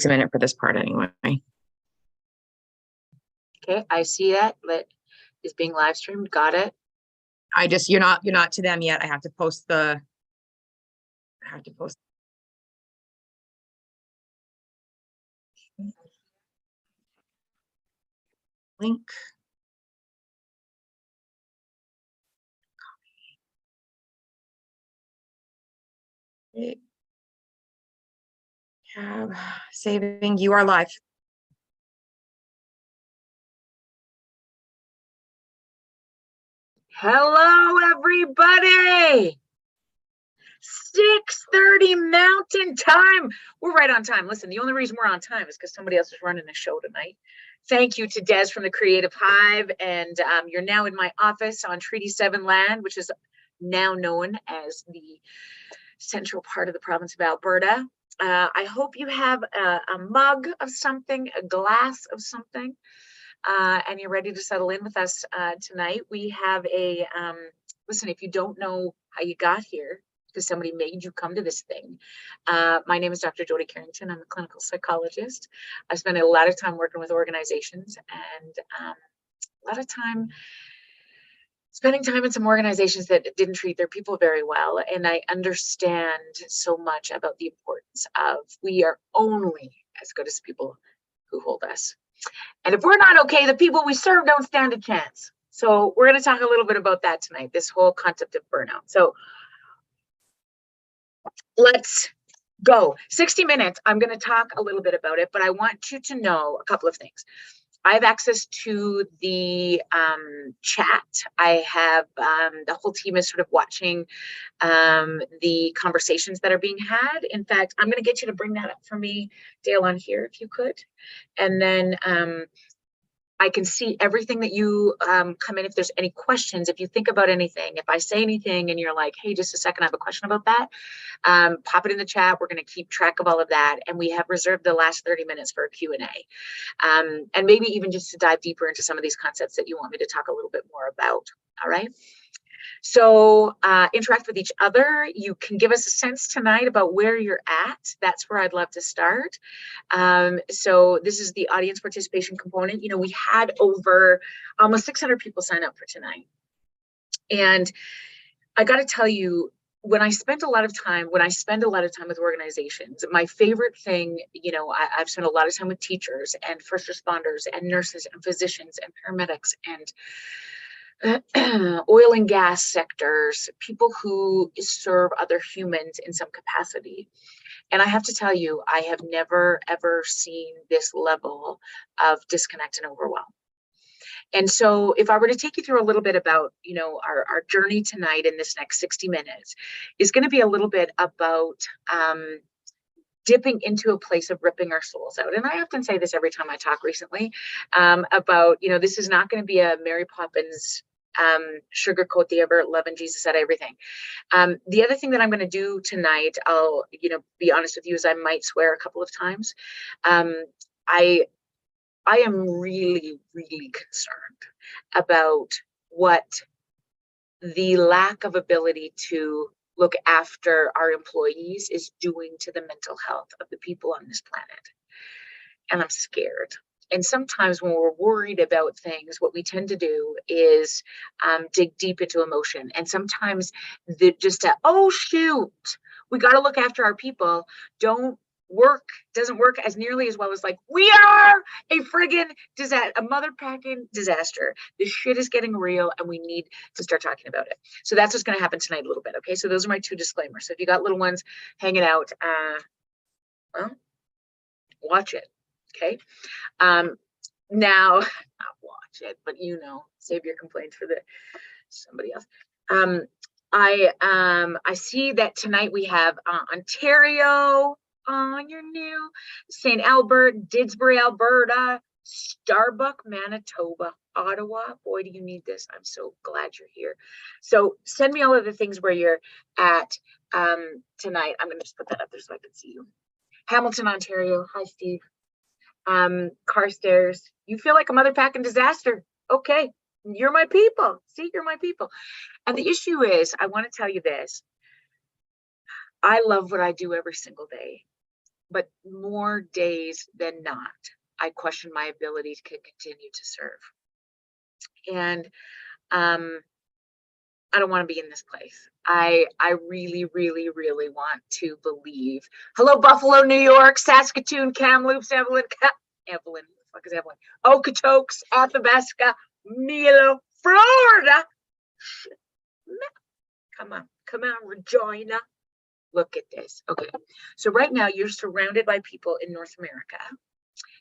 a minute for this part anyway. Okay, I see that is being live streamed. Got it. You're not to them yet. I have to post link. Tab, saving, you are live. Hello, everybody. 6:30 Mountain Time. We're right on time. Listen, the only reason we're on time is because somebody else is running the show tonight. Thank you to Des from the Creative Hive. And you're now in my office on Treaty 7 land, which is now known as the central part of the province of Alberta. I hope you have a mug of something, a glass of something, and you're ready to settle in with us tonight. We have listen, if you don't know how you got here, because somebody made you come to this thing. My name is Dr. Jody Carrington. I'm a clinical psychologist. I spend a lot of time working with organizations and a lot of time spending time in some organizations that didn't treat their people very well. And I understand so much about the importance of we are only as good as people who hold us. And if we're not okay, the people we serve don't stand a chance. So we're going to talk a little bit about that tonight, this whole concept of burnout. So let's go. 60 minutes. I'm going to talk a little bit about it, but I want you to know a couple of things. I have access to the chat. I have the whole team is sort of watching the conversations that are being had. In fact, I'm going to get you to bring that up for me, Dale, on here, if you could. And then I can see everything that you come in. If there's any questions, if you think about anything, if I say anything and you're like, hey, just a second, I have a question about that, pop it in the chat. We're going to keep track of all of that. And we have reserved the last 30 minutes for a Q&A. And maybe even just to dive deeper into some of these concepts that you want me to talk a little bit more about. All right. So interact with each other. You can give us a sense tonight about where you're at. That's where I'd love to start. So this is the audience participation component. You know, we had over almost 600 people sign up for tonight. And I got to tell you, when I spend a lot of time with organizations, my favorite thing, you know, I've spent a lot of time with teachers and first responders and nurses and physicians and paramedics and oil and gas sectors, people who serve other humans in some capacity. And I have to tell you, I have never, ever seen this level of disconnect and overwhelm. And so if I were to take you through a little bit about, you know, our journey tonight in this next 60 minutes is going to be a little bit about dipping into a place of ripping our souls out. And I often say this every time I talk recently about, you know, this is not going to be a Mary Poppins sugarcoat the ever loving Jesus at everything. The other thing that I'm going to do tonight, I'll, you know, be honest with you, is I might swear a couple of times. I am really, really concerned about what the lack of ability to look after our employees is doing to the mental health of the people on this planet. And I'm scared. And sometimes when we're worried about things, what we tend to do is dig deep into emotion. And sometimes oh, shoot, we got to look after our people doesn't work as nearly as well as like, we are a friggin' disaster, a mother-packing disaster. This shit is getting real and we need to start talking about it. So that's what's going to happen tonight a little bit. Okay, so those are my two disclaimers. So if you got little ones hanging out, well, watch it. Okay. Now, not watch it, but you know, save your complaints for somebody else. I see that tonight we have Ontario. You're new. St. Albert, Didsbury, Alberta, Starbuck, Manitoba, Ottawa. Boy, do you need this. I'm so glad you're here. So send me all of the things where you're at tonight. I'm going to just put that up there so I can see you. Hamilton, Ontario. Hi, Steve. Carstairs. You feel like a mother packing disaster. Okay. You're my people. See, you're my people. And the issue is, I want to tell you this. I love what I do every single day. but more days than not, I question my ability to continue to serve. And I don't want to be in this place. I really, really, really want to believe. Hello, Buffalo, New York, Saskatoon, Kamloops, Evelyn, what the fuck is Evelyn? Okotoks, Athabasca, Milo, Florida. Come on, Regina. Look at this. Okay, so right now you're surrounded by people in North America,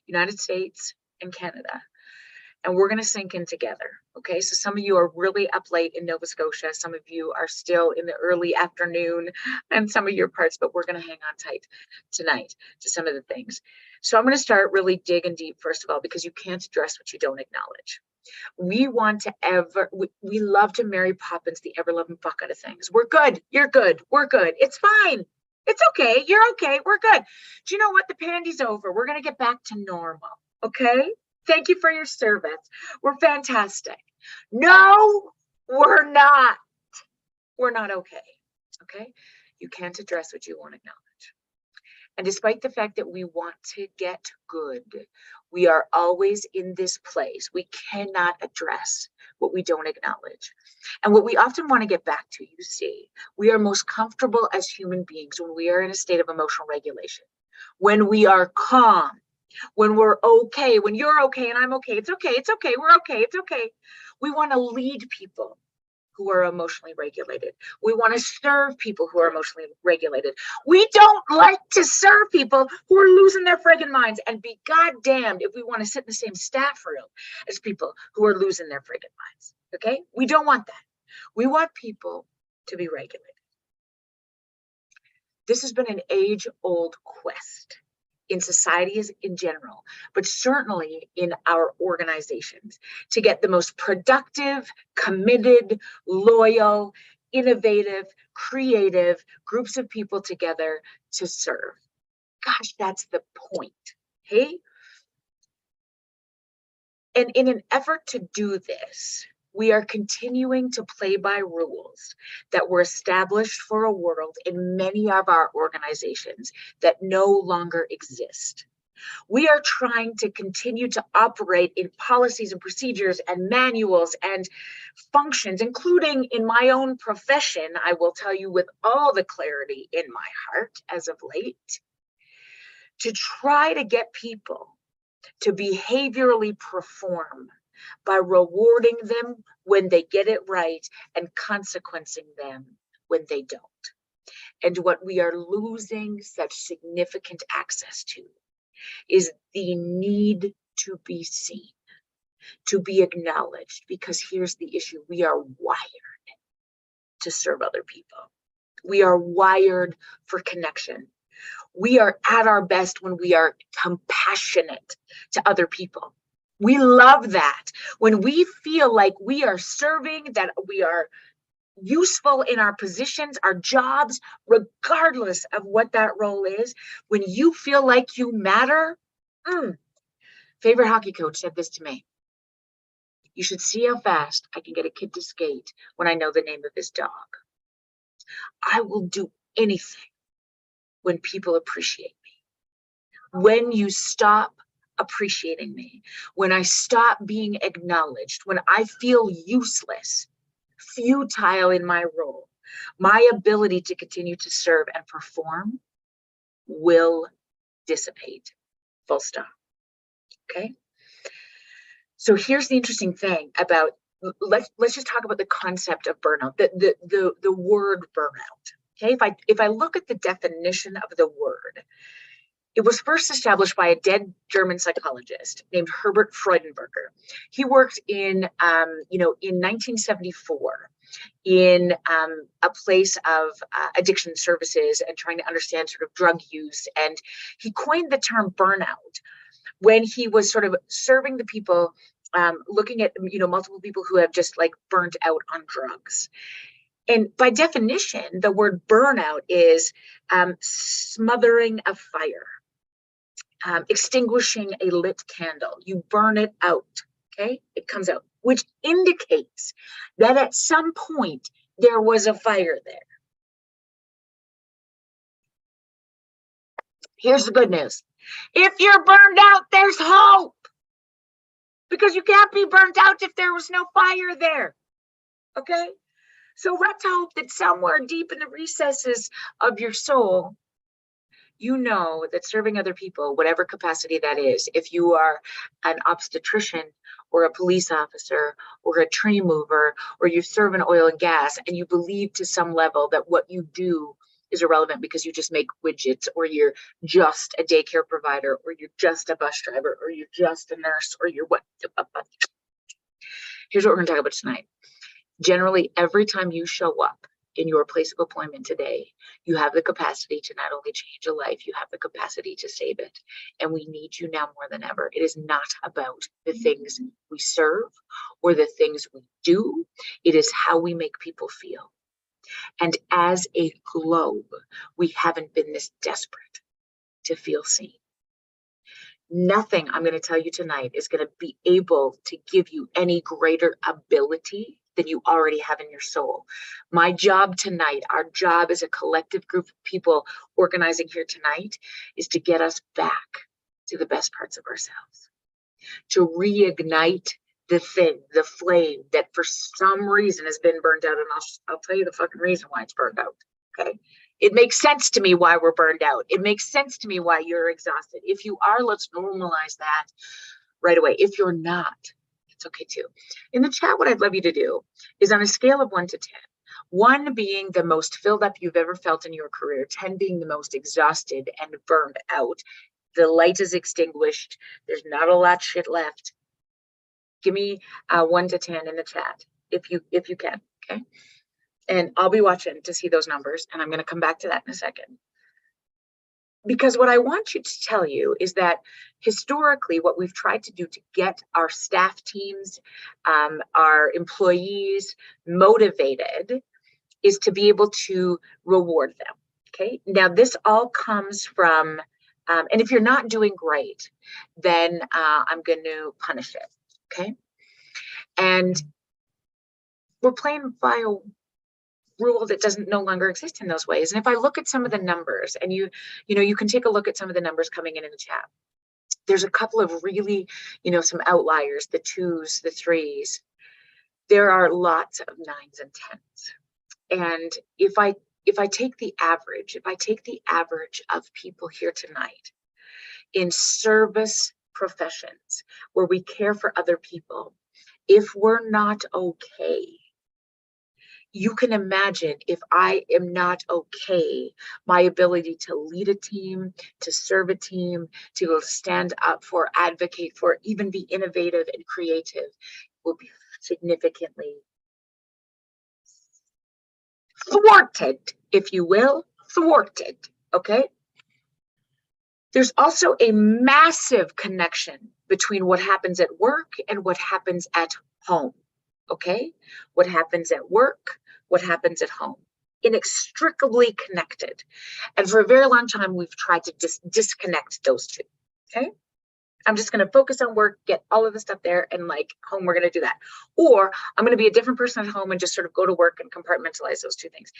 United States, and Canada. And we're going to sink in together. Okay. So some of you are really up late in Nova Scotia. Some of you are still in the early afternoon and some of your parts, but we're going to hang on tight tonight to some of the things. So I'm going to start really digging deep, first of all, because you can't address what you don't acknowledge. We want to we love to Mary Poppins, the ever loving fuck out of things. We're good. You're good. We're good. It's fine. It's okay. You're okay. We're good. Do you know what? The pandy's over. We're going to get back to normal. Okay. Thank you for your service. We're fantastic. No, we're not. We're not okay. Okay. You can't address what you won't acknowledge. And despite the fact that we want to get good, we are always in this place. We cannot address what we don't acknowledge. And what we often want to get back to, you see, we are most comfortable as human beings when we are in a state of emotional regulation, when we are calm, when we're okay, when you're okay and I'm okay. It's okay. It's okay. We're okay. It's okay. We want to lead people who are emotionally regulated. We want to serve people who are emotionally regulated. We don't like to serve people who are losing their friggin' minds, and be goddamned if we want to sit in the same staff room as people who are losing their friggin' minds. Okay? We don't want that. We want people to be regulated. This has been an age-old quest in societies in general, but certainly in our organizations, to get the most productive, committed, loyal, innovative, creative groups of people together to serve. Gosh, that's the point. Hey? And in an effort to do this, we are continuing to play by rules that were established for a world in many of our organizations that no longer exist. We are trying to continue to operate in policies and procedures and manuals and functions, including in my own profession, I will tell you with all the clarity in my heart as of late, to try to get people to behaviorally perform by rewarding them when they get it right and consequencing them when they don't. And what we are losing such significant access to is the need to be seen, to be acknowledged, because here's the issue. We are wired to serve other people. We are wired for connection. We are at our best when we are compassionate to other people. We love that. When we feel like we are serving, that we are useful in our positions, our jobs, regardless of what that role is, when you feel like you matter. Favorite hockey coach said this to me. You should see how fast I can get a kid to skate when I know the name of his dog. I will do anything when people appreciate me. When you stop appreciating me, when I stop being acknowledged, when I feel useless, futile in my role, my ability to continue to serve and perform will dissipate. Full stop. Okay? So here's the interesting thing about, let's just talk about the concept of burnout, the word burnout. Okay, if I look at the definition of the word, it was first established by a dead German psychologist named Herbert Freudenberger. He worked in 1974 in a place of addiction services and trying to understand sort of drug use. And he coined the term burnout when he was sort of serving the people, looking at, multiple people who have just like burnt out on drugs. And by definition, the word burnout is smothering a fire. Extinguishing a lit candle. You burn it out, okay? It comes out, which indicates that at some point there was a fire there. Here's the good news. If you're burned out, there's hope. Because you can't be burnt out if there was no fire there. Okay? So let's hope that somewhere deep in the recesses of your soul, you know that serving other people, whatever capacity that is, if you are an obstetrician or a police officer or a tree mover, or you serve in oil and gas, and you believe to some level that what you do is irrelevant because you just make widgets, or you're just a daycare provider, or you're just a bus driver, or you're just a nurse, or you're what. Here's what we're going to talk about tonight. Generally, every time you show up in your place of employment today, you have the capacity to not only change a life, you have the capacity to save it. And we need you now more than ever. It is not about the things we serve or the things we do. It is how we make people feel. And as a globe, we haven't been this desperate to feel seen. Nothing I'm going to tell you tonight is going to be able to give you any greater ability than you already have in your soul. My job tonight, our job as a collective group of people organizing here tonight, is to get us back to the best parts of ourselves, to reignite the thing, the flame that for some reason has been burned out. And I'll tell you the fucking reason why it's burned out. Okay. It makes sense to me why we're burned out. It makes sense to me why you're exhausted. If you are, let's normalize that right away. If you're not, it's okay too. In the chat, what I'd love you to do is, on a scale of 1 to 10, 1 being the most filled up you've ever felt in your career, 10 being the most exhausted and burned out, the light is extinguished, there's not a lot shit left. Give me 1 to 10 in the chat if you can, okay? And I'll be watching to see those numbers, and I'm going to come back to that in a second. Because what I want you to tell you is that historically, what we've tried to do to get our staff teams, our employees motivated, is to be able to reward them. Okay. Now, this all comes from, and if you're not doing great, then I'm going to punish it. Okay. And we're playing by a rule that doesn't no longer exist in those ways. And if I look at some of the numbers, and you can take a look at some of the numbers coming in the chat, there's a couple of really, some outliers, the 2s, the 3s. There are lots of 9s and 10s. And if I take the average of people here tonight in service professions where we care for other people, if we're not okay, you can imagine, if I am not okay, my ability to lead a team, to serve a team, to stand up for, advocate for, even be innovative and creative will be significantly thwarted, if you will, thwarted, okay? There's also a massive connection between what happens at work and what happens at home. Okay, what happens at work, what happens at home, inextricably connected. And for a very long time, we've tried to disconnect those two. Okay, I'm just going to focus on work, get all of the stuff there, and like home, we're going to do that. Or I'm going to be a different person at home and just sort of go to work and compartmentalize those two things.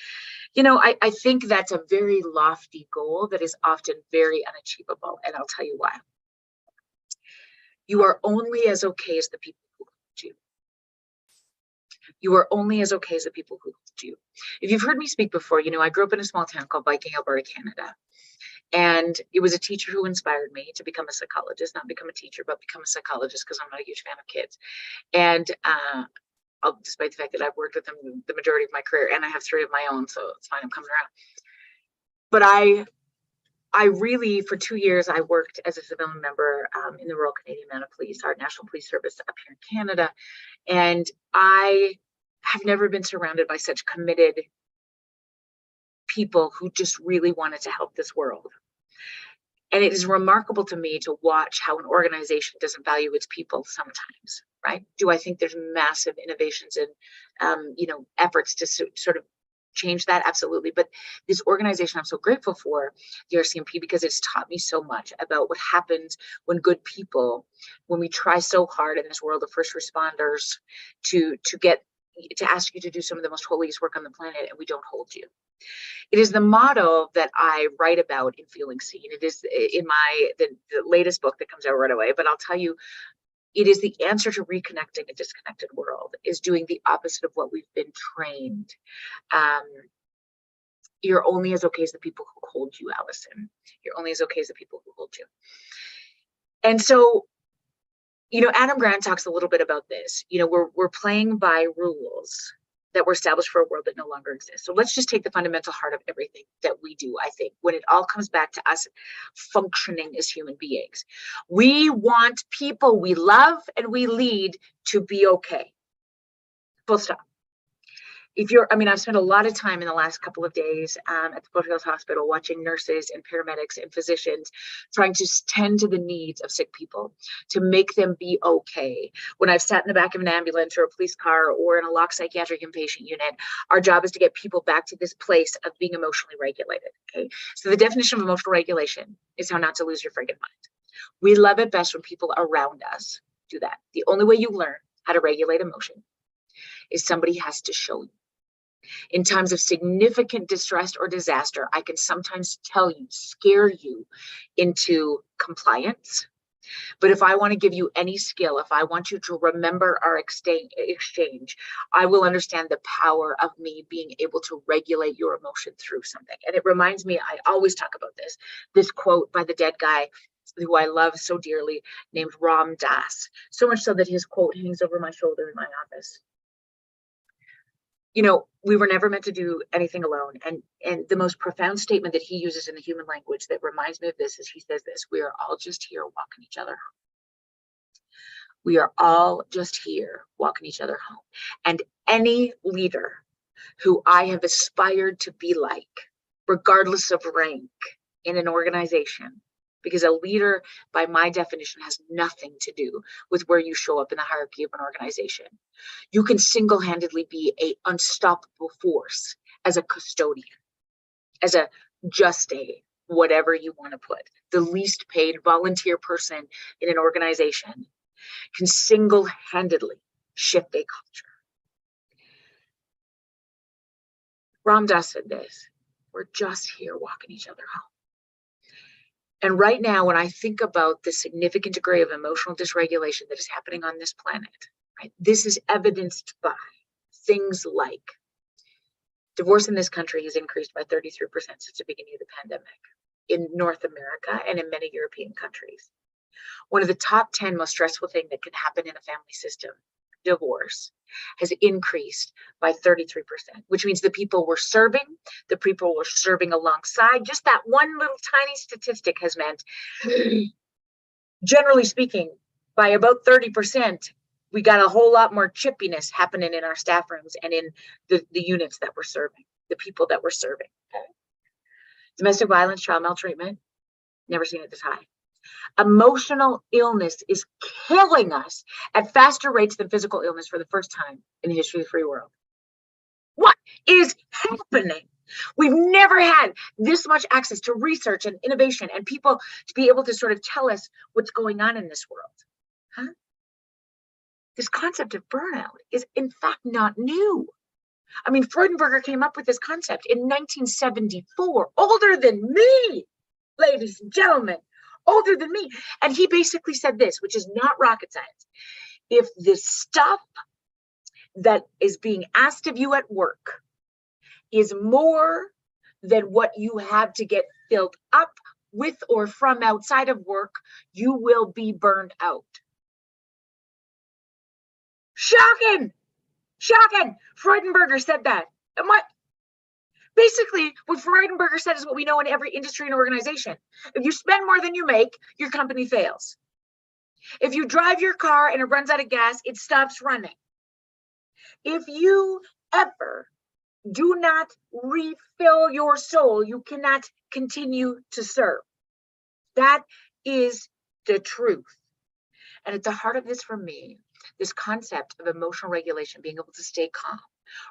I think that's a very lofty goal that is often very unachievable. And I'll tell you why. You are only as okay as the people who hold you. You are only as okay as the people who hold you. If you've heard me speak before, I grew up in a small town called Viking, Alberta, Canada. And it was a teacher who inspired me to become a psychologist, not become a teacher, but become a psychologist, because I'm not a huge fan of kids. And despite the fact that I've worked with them the majority of my career, and I have 3 of my own, so it's fine, I'm coming around. But I really, for 2 years, I worked as a civilian member in the Royal Canadian Mounted Police, our National Police Service up here in Canada. And I have never been surrounded by such committed people who just really wanted to help this world. And it is remarkable to me to watch how an organization doesn't value its people sometimes, right? Do I think there's massive innovations and, efforts to sort of change that? Absolutely. But this organization I'm so grateful for, the RCMP, because it's taught me so much about what happens when good people, when we try so hard in this world of first responders to get to ask you to do some of the most holiest work on the planet, and we don't hold you. It is the motto that I write about in Feeling Seen. It is in the latest book that comes out right away, but I'll tell you, it is the answer to reconnecting a disconnected world, is doing the opposite of what we've been trained. You're only as okay as the people who hold you, Allison. You're only as okay as the people who hold you. And so, Adam Grant talks a little bit about this. We're playing by rules that were established for a world that no longer exists. So let's just take the fundamental heart of everything that we do, I think, when it all comes back to us functioning as human beings. We want people we love and we lead to be okay. Full stop. I've spent a lot of time in the last couple of days at the Foothills Hospital watching nurses and paramedics and physicians trying to tend to the needs of sick people, to make them be okay. When I've sat in the back of an ambulance or a police car or in a locked psychiatric inpatient unit, our job is to get people back to this place of being emotionally regulated. Okay. So the definition of emotional regulation is how not to lose your friggin' mind. We love it best when people around us do that. The only way you learn how to regulate emotion is somebody has to show you. In times of significant distress or disaster, I can sometimes scare you into compliance. But if I want to give you any skill, if I want you to remember our exchange, I will understand the power of me being able to regulate your emotion through something. And it reminds me, I always talk about this quote by the dead guy who I love so dearly, named Ram Dass. So much so that his quote hangs over my shoulder in my office. We were never meant to do anything alone. And the most profound statement that he uses in the human language that reminds me of this is he says this: we are all just here walking each other home. We are all just here walking each other home. And any leader who I have aspired to be like, regardless of rank in an organization, because a leader, by my definition, has nothing to do with where you show up in the hierarchy of an organization. You can single-handedly be an unstoppable force as a custodian, as a whatever you want to put. The least paid volunteer person in an organization can single-handedly shift a culture. Ram Dass said this: we're just here walking each other home. And right now, when I think about the significant degree of emotional dysregulation that is happening on this planet, right, this is evidenced by things like divorce in this country has increased by 33% since the beginning of the pandemic in North America and in many European countries. One of the top 10 most stressful things that can happen in a family system, divorce, has increased by 33%, which means the people we're serving alongside, just that one little tiny statistic has meant, generally speaking, by about 30%, we got a whole lot more chippiness happening in our staff rooms and in the units that we're serving, the people that we're serving. Domestic violence, child maltreatment, never seen it this high. Emotional illness is killing us at faster rates than physical illness for the first time in the history of the free world. What is happening? We've never had this much access to research and innovation and people to be able to sort of tell us what's going on in this world. Huh? This concept of burnout is in fact not new. Freudenberger came up with this concept in 1974, older than me, ladies and gentlemen. Older than me. And he basically said this, which is not rocket science. If the stuff that is being asked of you at work is more than what you have to get filled up with or from outside of work, you will be burned out. Shocking! Freudenberger said that. Basically, what Freudenberger said is what we know in every industry and organization. If you spend more than you make, your company fails. If you drive your car and it runs out of gas, it stops running. If you ever do not refill your soul, you cannot continue to serve. That is the truth. And at the heart of this for me, this concept of emotional regulation, being able to stay calm,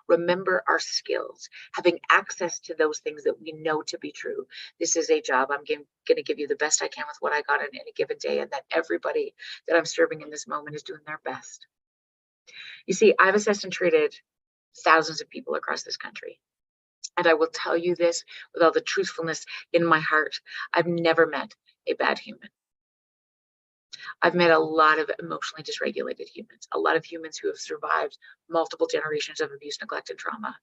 remember our skills, having access to those things that we know to be true. This is a job. I'm going to give you the best I can with what I got in any given day, and that everybody that I'm serving in this moment is doing their best. You see, I've assessed and treated thousands of people across this country. And I will tell you this with all the truthfulness in my heart. I've never met a bad human. I've met a lot of emotionally dysregulated humans, a lot of humans who have survived multiple generations of abuse, neglect, and trauma.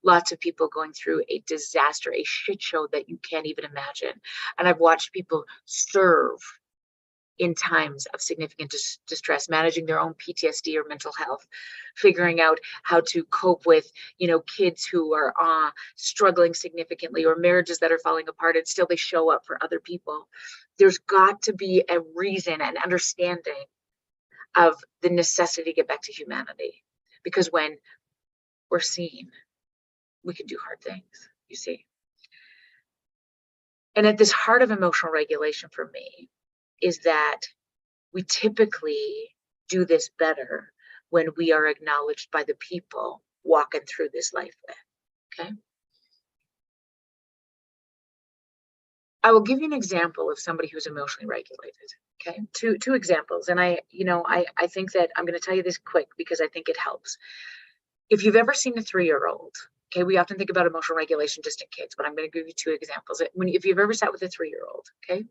Lots of people going through a disaster, a shit show that you can't even imagine. And I've watched people serve in times of significant distress, managing their own PTSD or mental health, figuring out how to cope with, kids who are struggling significantly, or marriages that are falling apart, and still they show up for other people. There's got to be a reason and understanding of the necessity to get back to humanity, because when we're seen, we can do hard things, you see. And at this heart of emotional regulation for me is that we typically do this better when we are acknowledged by the people walking through this life with, okay? I will give you an example of somebody who's emotionally regulated, okay? Two examples. And I think that I'm going to tell you this quick because I think it helps. If you've ever seen a 3-year-old, okay, we often think about emotional regulation just in kids, but I'm going to give you 2 examples. If you've ever sat with a 3-year-old, okay,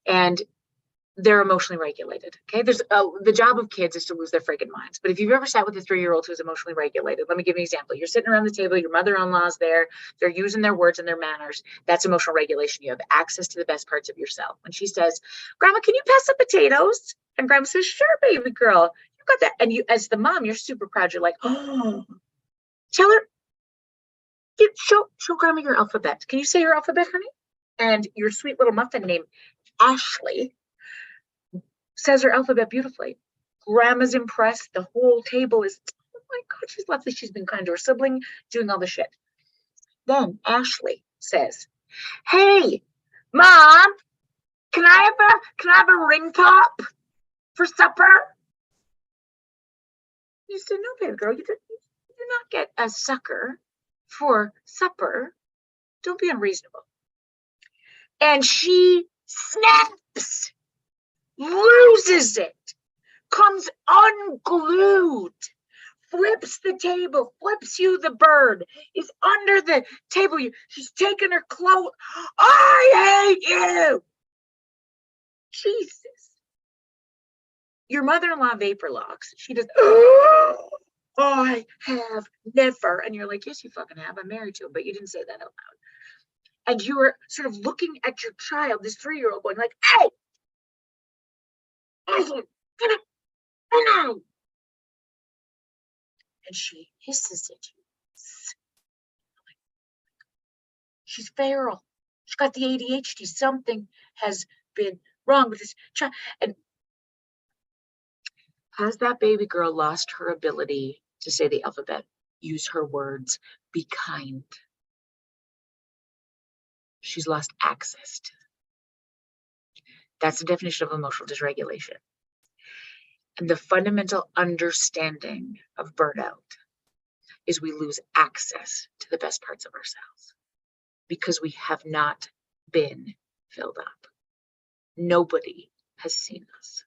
and they're emotionally regulated, okay? There's the job of kids is to lose their freaking minds. But if you've ever sat with a 3-year-old who's emotionally regulated, let me give you an example. You're sitting around the table, your mother-in-law's there, they're using their words and their manners. That's emotional regulation. You have access to the best parts of yourself. When she says, "Grandma, can you pass some potatoes?" And Grandma says, "Sure, baby girl, you got that." And you, as the mom, you're super proud. You're like, "Oh, tell her, show Grandma your alphabet. Can you say your alphabet, honey?" And your sweet little muffin named Ashley says her alphabet beautifully. Grandma's impressed. The whole table is, "Oh my God, she's lovely. She's been kind to her sibling, doing all the shit." Then Ashley says, "Hey, Mom, can I have a ring pop for supper?" You said, "No, baby girl, you do not get a sucker for supper. Don't be unreasonable." And she snaps, loses it, comes unglued, flips the table, flips you the bird, is under the table. She's taking her clothes. "I hate you." Jesus. Your mother-in-law vapor locks. She does, "Oh, I have never." And you're like, "Yes, you fucking have. I'm married to him," but you didn't say that out loud. And you were sort of looking at your child, this 3-year-old, going like, "Hey, Ashley, get it, and she hisses at you. She's feral. She's got the ADHD. Something has been wrong with this child. And has that baby girl lost her ability to say the alphabet, use her words, be kind? She's lost access to it. That's the definition of emotional dysregulation. And the fundamental understanding of burnout is we lose access to the best parts of ourselves because we have not been filled up. Nobody has seen us.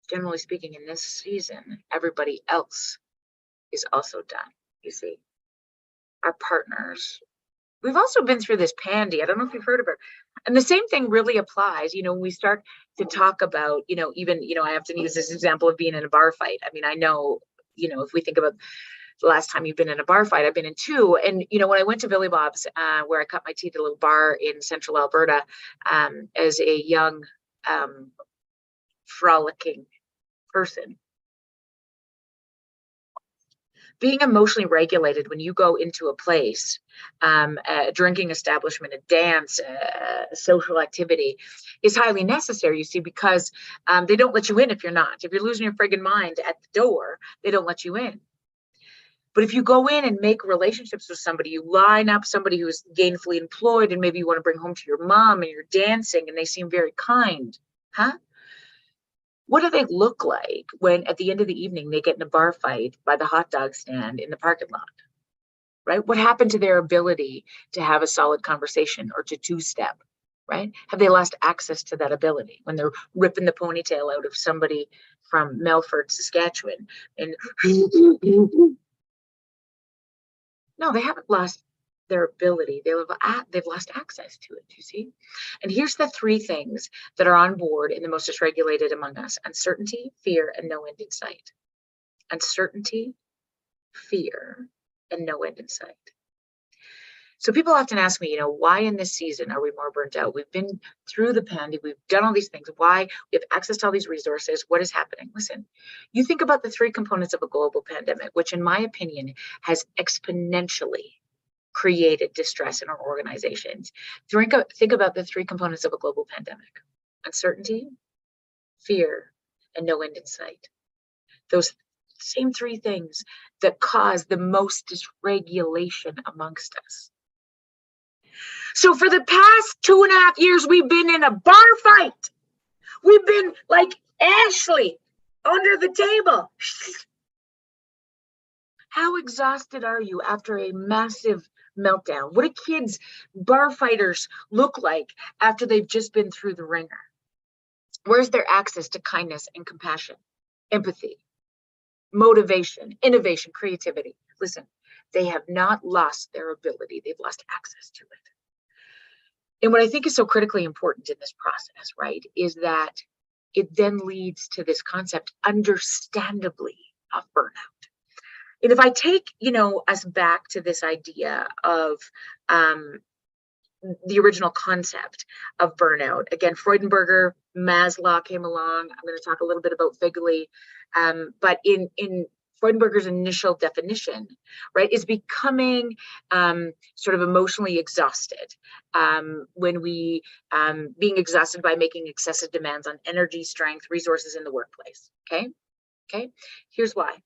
Generally speaking, in this season, everybody else is also done, you see. Our partners. We've also been through this Pandy. I don't know if you've heard of her. And the same thing really applies, when we start to talk about, even, I have to use this example of being in a bar fight. I mean, I know, if we think about the last time you've been in a bar fight, I've been in 2. And, when I went to Billy Bob's, where I cut my teeth, a little bar in central Alberta, as a young, frolicking person, being emotionally regulated when you go into a place, a drinking establishment, a dance, a social activity, is highly necessary, you see, because they don't let you in if you're not. If you're losing your friggin' mind at the door, they don't let you in. But if you go in and make relationships with somebody, you line up somebody who's gainfully employed and maybe you want to bring home to your mom and you're dancing and they seem very kind, huh? What do they look like when at the end of the evening they get in a bar fight by the hot dog stand in the parking lot, right? What happened to their ability to have a solid conversation or to two-step, right? Have they lost access to that ability when they're ripping the ponytail out of somebody from Melfort, Saskatchewan, and No, they haven't lost their ability. They've lost access to it, you see? And here's the three things that are on board in the most dysregulated among us: uncertainty, fear, and no end in sight. Uncertainty, fear, and no end in sight. So people often ask me, why in this season are we more burnt out? We've been through the pandemic, we've done all these things. Why? We have access to all these resources. What is happening? Listen, you think about the three components of a global pandemic, which in my opinion has exponentially created distress in our organizations. Think about the three components of a global pandemic: uncertainty, fear, and no end in sight. Those same three things that cause the most dysregulation amongst us. So for the past 2.5 years, we've been in a bar fight. We've been like Ashley under the table. How exhausted are you after a massive meltdown? What do kids, bar fighters, look like after they've just been through the ringer? Where's their access to kindness and compassion, empathy, motivation, innovation, creativity? Listen, they have not lost their ability. They've lost access to it. And what I think is so critically important in this process, right, is that it then leads to this concept, understandably, of burnout. And if I take, us back to this idea of the original concept of burnout, again, Freudenberger, Maslow came along. I'm going to talk a little bit about Figli, but in Freudenberger's initial definition, right, is becoming sort of emotionally exhausted. When we being exhausted by making excessive demands on energy, strength, resources in the workplace. Okay. Here's why.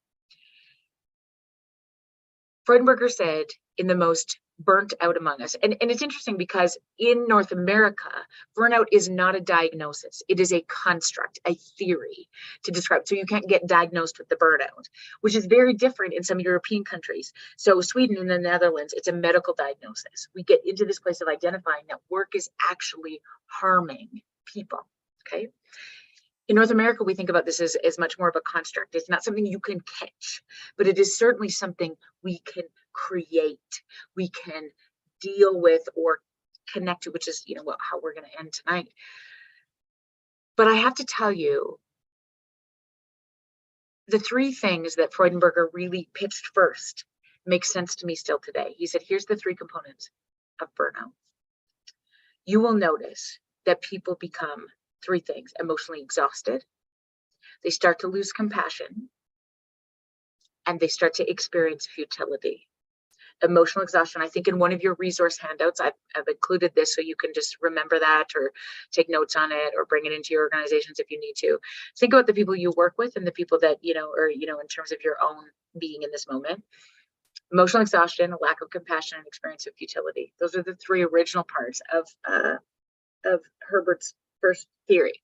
Freudenberger said, in the most burnt out among us. And it's interesting because in North America, burnout is not a diagnosis. It is a construct, a theory to describe. So you can't get diagnosed with the burnout, which is very different in some European countries. So Sweden and the Netherlands, it's a medical diagnosis. We get into this place of identifying that work is actually harming people, okay? In North America, we think about this as much more of a construct. It's not something you can catch, but it is certainly something we can create, we can deal with or connect to, which is, how we're going to end tonight. But I have to tell you, the three things that Freudenberger really pitched first make sense to me still today. He said, here's the three components of burnout. You will notice that people become three things: emotionally exhausted, they start to lose compassion, and they start to experience futility. Emotional exhaustion, I think in one of your resource handouts, I've included this so you can just remember that or take notes on it or bring it into your organizations if you need to. Think about the people you work with and the people that, or, in terms of your own being in this moment. Emotional exhaustion, a lack of compassion, and experience of futility. Those are the three original parts of Herbert's first theory.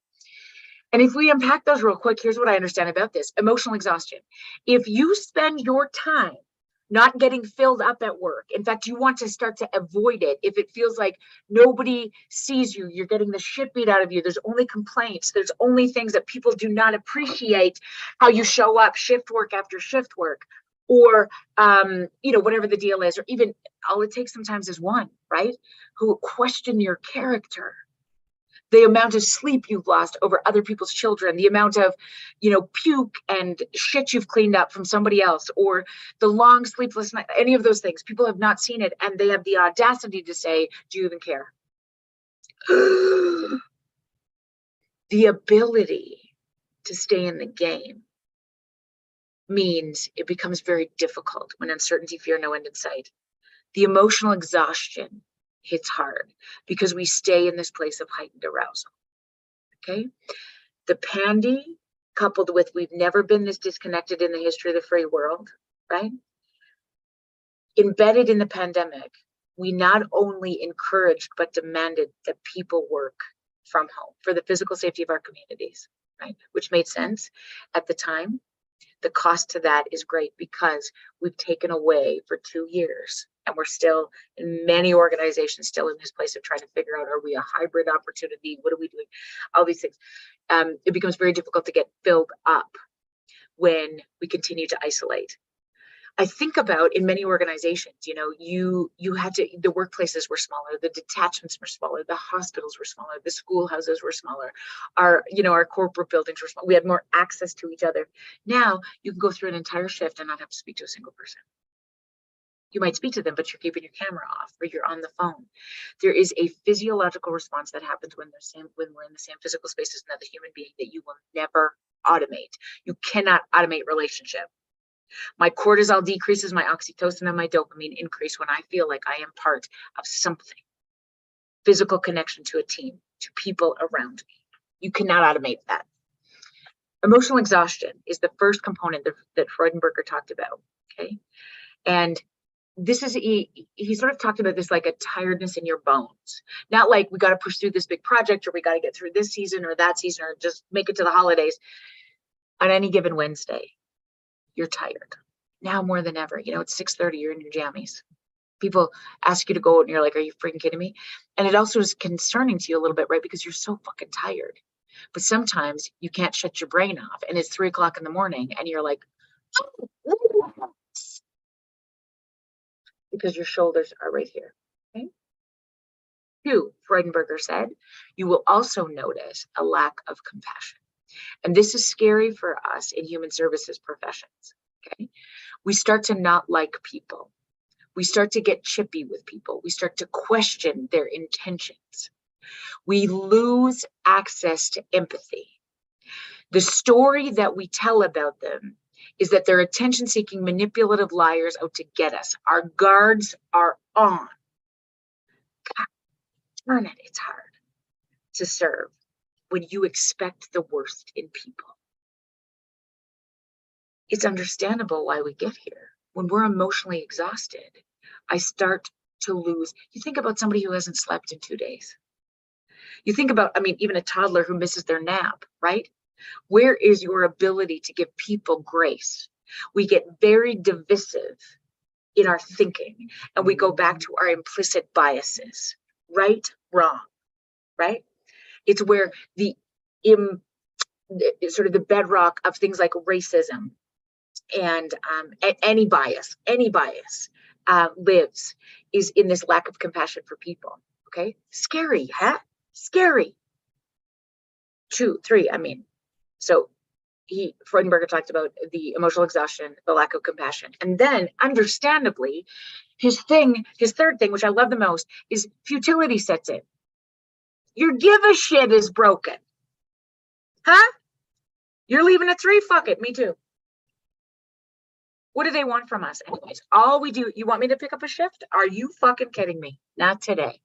And if we unpack those real quick, here's what I understand about this. Emotional exhaustion. If you spend your time not getting filled up at work, in fact, you want to start to avoid it. If it feels like nobody sees you, you're getting the shit beat out of you, there's only complaints, there's only things that people do not appreciate how you show up shift work after shift work, or, whatever the deal is, or even all it takes sometimes is one, right, who question your character. The amount of sleep you've lost over other people's children, the amount of, puke and shit you've cleaned up from somebody else, or the long sleepless night, any of those things. People have not seen it, and they have the audacity to say, do you even care? The ability to stay in the game means it becomes very difficult when uncertainty, fear, no end in sight. The emotional exhaustion hits hard because we stay in this place of heightened arousal. Okay. The pandy, coupled with we've never been this disconnected in the history of the free world, right? Embedded in the pandemic, we not only encouraged but demanded that people work from home for the physical safety of our communities, right? Which made sense at the time. The cost to that is great because we've taken away for 2 years, and we're still in many organizations still in this place of trying to figure out, are we a hybrid opportunity? What are we doing? All these things. It becomes very difficult to get filled up when we continue to isolate. I think about in many organizations, you had to, the workplaces were smaller, the detachments were smaller, the hospitals were smaller, the schoolhouses were smaller, our corporate buildings were small. We had more access to each other. Now you can go through an entire shift and not have to speak to a single person. You might speak to them, but you're keeping your camera off or you're on the phone. There is a physiological response that happens when we're in the same physical space as another human being that you will never automate. You cannot automate relationship. My cortisol decreases, my oxytocin and my dopamine increase when I feel like I am part of something. Physical connection to a team, to people around me. You cannot automate that. Emotional exhaustion is the first component that Freudenberger talked about. Okay. And this is, he sort of talked about this like a tiredness in your bones. Not like we got to push through this big project or we got to get through this season or that season or just make it to the holidays. On any given Wednesday, you're tired. Now more than ever, it's 6:30, you're in your jammies. People ask you to go out and you're like, are you freaking kidding me? And it also is concerning to you a little bit, right? Because you're so fucking tired. But sometimes you can't shut your brain off and it's 3 o'clock in the morning and you're like, because your shoulders are right here. Okay. 2, Freudenberger said, you will also notice a lack of compassion. And this is scary for us in human services professions. Okay. We start to not like people. We start to get chippy with people. We start to question their intentions. We lose access to empathy. The story that we tell about them is that they're attention-seeking, manipulative liars out to get us. Our guards are on. God, darn it, it's hard to serve when you expect the worst in people. It's understandable why we get here. When we're emotionally exhausted, I start to lose. You think about somebody who hasn't slept in 2 days. You think about, even a toddler who misses their nap, right? Where is your ability to give people grace? We get very divisive in our thinking and we go back to our implicit biases, right, wrong, right? It's where sort of the bedrock of things like racism and any bias lives is in this lack of compassion for people. Okay, scary, huh? Scary. 2, 3. So Freudenberger talked about the emotional exhaustion, the lack of compassion, and then understandably, his third thing, which I love the most, is futility sets in. Your give a shit is broken, huh? You're leaving at 3. Fuck it, me too. What do they want from us? Anyways, all we do, you want me to pick up a shift? Are you fucking kidding me? Not today.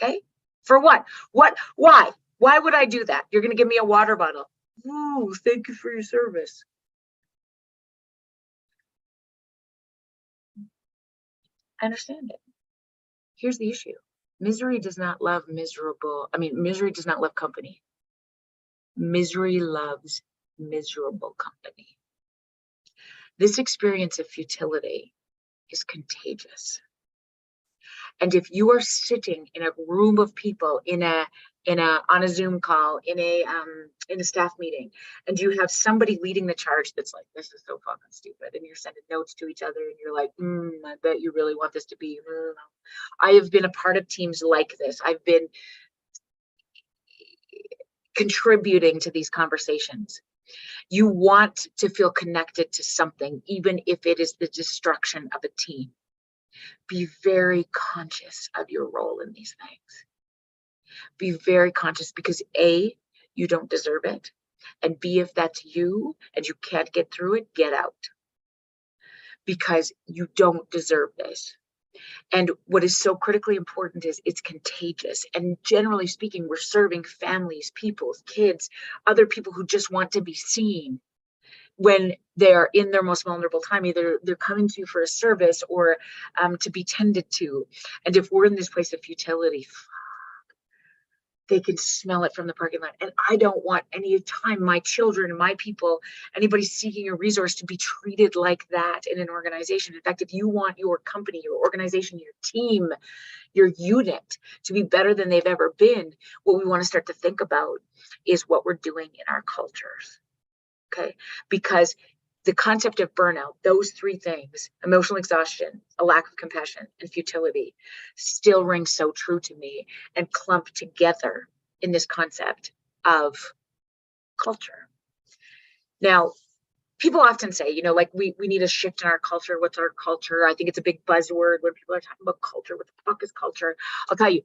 Okay? For what? What? Why? Why would I do that? You're going to give me a water bottle. Ooh, thank you for your service. I understand it. Here's the issue. Misery does not love misery does not love company. Misery loves miserable company. This experience of futility is contagious. And if you are sitting in a room of people on a Zoom call, in a staff meeting, and you have somebody leading the charge that's like, this is so fucking stupid, and you're sending notes to each other and you're like, I bet you really want this to be. I have been a part of teams like this. I've been contributing to these conversations. You want to feel connected to something, even if it is the destruction of a team. Be very conscious of your role in these things. Be very conscious because A, you don't deserve it. And B, if that's you and you can't get through it, get out. Because you don't deserve this. And what is so critically important is it's contagious. And generally speaking, we're serving families, people, kids, other people who just want to be seen when they're in their most vulnerable time. Either they're coming to you for a service or to be tended to. And if we're in this place of futility, they can smell it from the parking lot. And I don't want any time my children, my people, anybody seeking a resource to be treated like that in an organization. In fact, if you want your company, your organization, your team, your unit to be better than they've ever been, what we want to start to think about is what we're doing in our cultures. Okay, because the concept of burnout, those three things, emotional exhaustion, a lack of compassion, and futility, still ring so true to me and clump together in this concept of culture. Now, people often say, you know, like we need a shift in our culture. What's our culture? I think it's a big buzzword when people are talking about culture. What the fuck is culture? I'll tell you,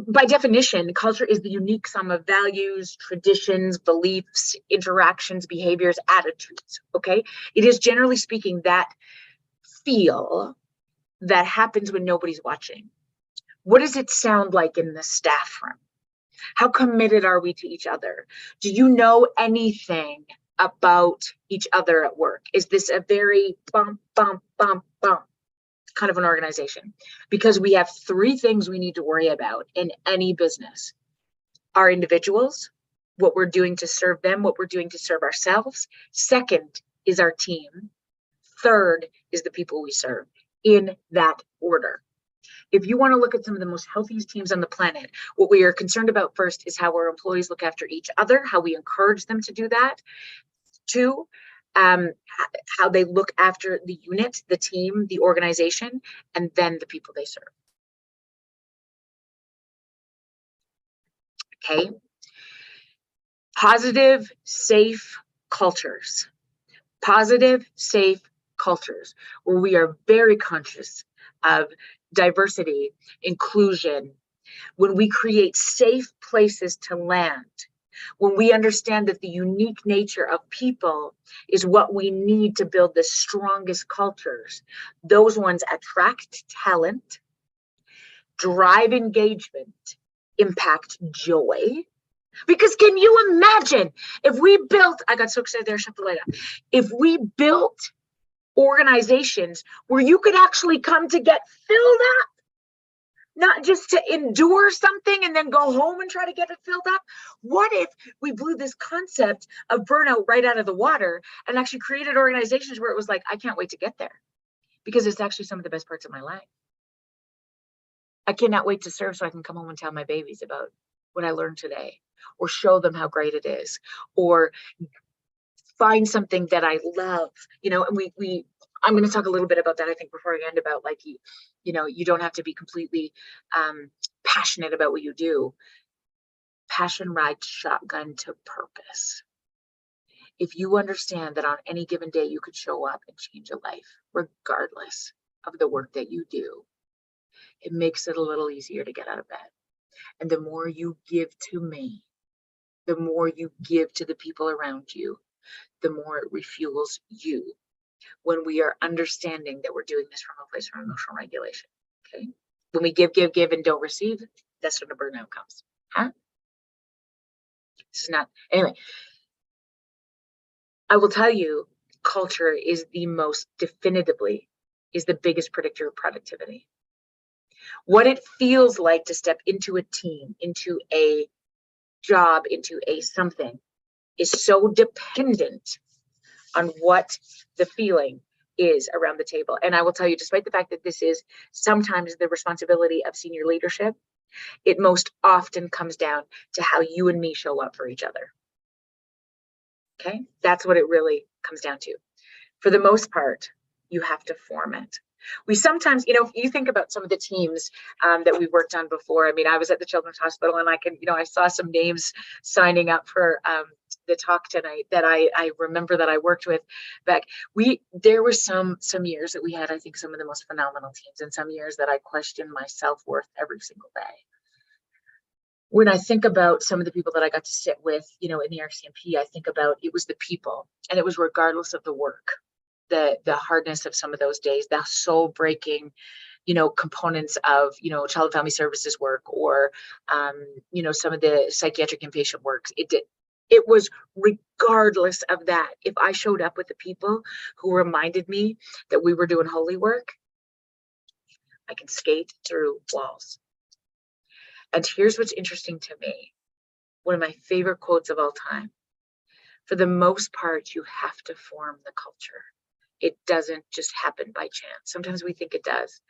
by definition, culture is the unique sum of values, traditions, beliefs, interactions, behaviors, attitudes. Okay. It is generally speaking that feel that happens when nobody's watching. What does it sound like in the staff room? How committed are we to each other? Do you know anything about each other at work? Is this a very bump, bump, bump, bump kind of an organization? Because we have three things we need to worry about in any business: our individuals, what we're doing to serve them, what we're doing to serve ourselves. Second is our team. Third is the people we serve, in that order. If you want to look at some of the most healthiest teams on the planet, what we are concerned about first is how our employees look after each other, how we encourage them to do that. Two, how they look after the unit, the team, the organization, and then the people they serve. Okay. Positive, safe cultures. Positive, safe cultures where we are very conscious of diversity, inclusion, when we create safe places to land, when we understand that the unique nature of people is what we need to build the strongest cultures. Those ones attract talent, drive engagement, impact joy. Because can you imagine if we built, I got so excited there, shut the light up. If we built organizations where you could actually come to get filled up, not just to endure something and then go home and try to get it filled up. What if we blew this concept of burnout right out of the water and actually created organizations where it was like, I can't wait to get there because it's actually some of the best parts of my life. I cannot wait to serve so I can come home and tell my babies about what I learned today, or show them how great it is, or find something that I love, you know. And I'm going to talk a little bit about that, I think, before I end, about like, you know, you don't have to be completely passionate about what you do. Passion rides shotgun to purpose. If you understand that on any given day you could show up and change a life, regardless of the work that you do, it makes it a little easier to get out of bed. And the more you give to me, the more you give to the people around you, the more it refuels you. When we are understanding that we're doing this from a place of emotional regulation, okay? When we give, and don't receive, that's when the burnout comes, huh? It's not, anyway. I will tell you, culture is the most definitively, is the biggest predictor of productivity. What it feels like to step into a team, into a job, into a something, is so dependent on what the feeling is around the table. And I will tell you, despite the fact that this is sometimes the responsibility of senior leadership, it most often comes down to how you and me show up for each other. Okay, that's what it really comes down to. For the most part, you have to form it. We sometimes, you know, if you think about some of the teams that we worked on before. I mean, I was at the Children's Hospital, and I can, you know, I saw some names signing up for the talk tonight that I remember that I worked with back. There were some years that we had, I think, some of the most phenomenal teams, and some years that I questioned my self-worth every single day. When I think about some of the people that I got to sit with, you know, in the RCMP, I think about it was the people, and it was regardless of the work, the hardness of some of those days, the soul breaking, you know, components of, you know, child and family services work, or, you know, some of the psychiatric inpatient work. It was regardless of that. If I showed up with the people who reminded me that we were doing holy work, I can skate through walls. And here's what's interesting to me. One of my favorite quotes of all time: for the most part, you have to form the culture. It doesn't just happen by chance. Sometimes we think it does.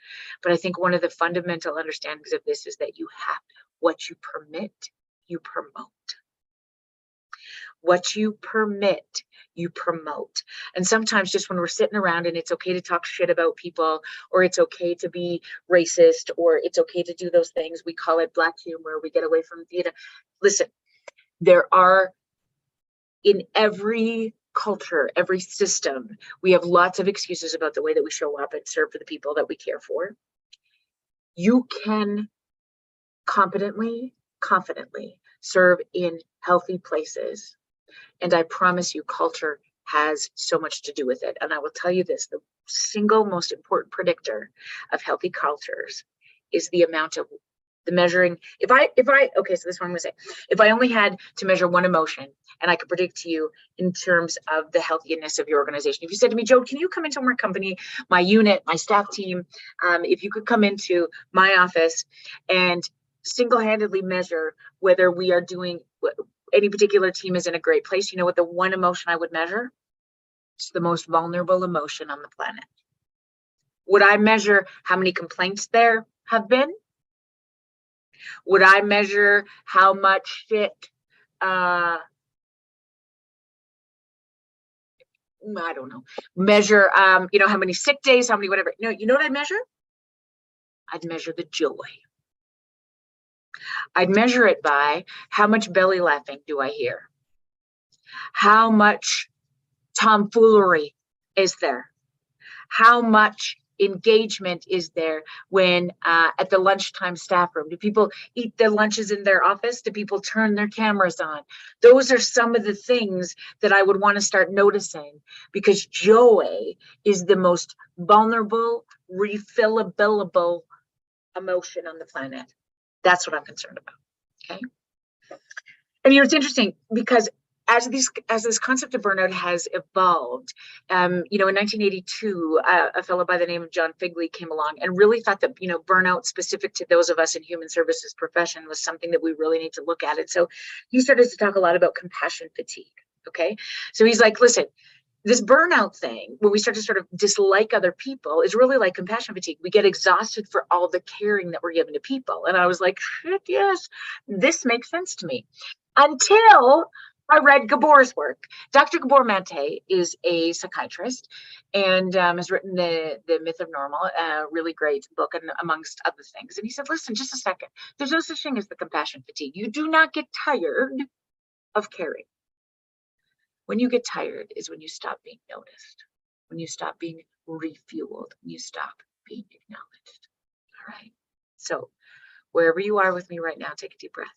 But I think one of the fundamental understandings of this is that you have, what you permit, you promote. What you permit, you promote. And sometimes just when we're sitting around and it's okay to talk shit about people, or it's okay to be racist, or it's okay to do those things, we call it black humor, we get away from theater. Listen, there are, in every culture, every system, we have lots of excuses about the way that we show up and serve for the people that we care for. You can confidently serve in healthy places. And I promise you, culture has so much to do with it. And I will tell you this, the single most important predictor of healthy cultures is the amount of the measuring. Okay, so this is what I'm gonna say. If I only had to measure one emotion and I could predict to you in terms of the healthiness of your organization, if you said to me, Joe, can you come into my company, my unit, my staff team, if you could come into my office and single-handedly measure whether we are doing, any particular team is in a great place, you know what the one emotion I would measure? It's the most vulnerable emotion on the planet. Would I measure how many complaints there have been? Would I measure how much shit, I don't know, measure, how many sick days, how many whatever. No, you know what I'd measure? I'd measure the joy. I'd measure it by how much belly laughing do I hear? How much tomfoolery is there? How much engagement is there when at the lunchtime staff room? Do people eat their lunches in their office? Do people turn their cameras on? Those are some of the things that I would want to start noticing, because joy is the most vulnerable, refillable emotion on the planet. That's what I'm concerned about. Okay. And it's interesting because as this concept of burnout has evolved, in 1982, a fellow by the name of John Figley came along and really thought that, burnout specific to those of us in human services profession was something that we really need to look at. And so he started to talk a lot about compassion fatigue. Okay. So he's like, listen, this burnout thing, when we start to sort of dislike other people, is really like compassion fatigue. We get exhausted for all the caring that we're giving to people. And I was like, shit, yes, this makes sense to me. Until I read Gabor's work. Dr. Gabor Mate is a psychiatrist and has written the Myth of Normal, a really great book, and amongst other things. And he said, listen, just a second. There's no such thing as the compassion fatigue. You do not get tired of caring. When you get tired is when you stop being noticed, when you stop being refueled, when you stop being acknowledged. All right. So wherever you are with me right now, take a deep breath.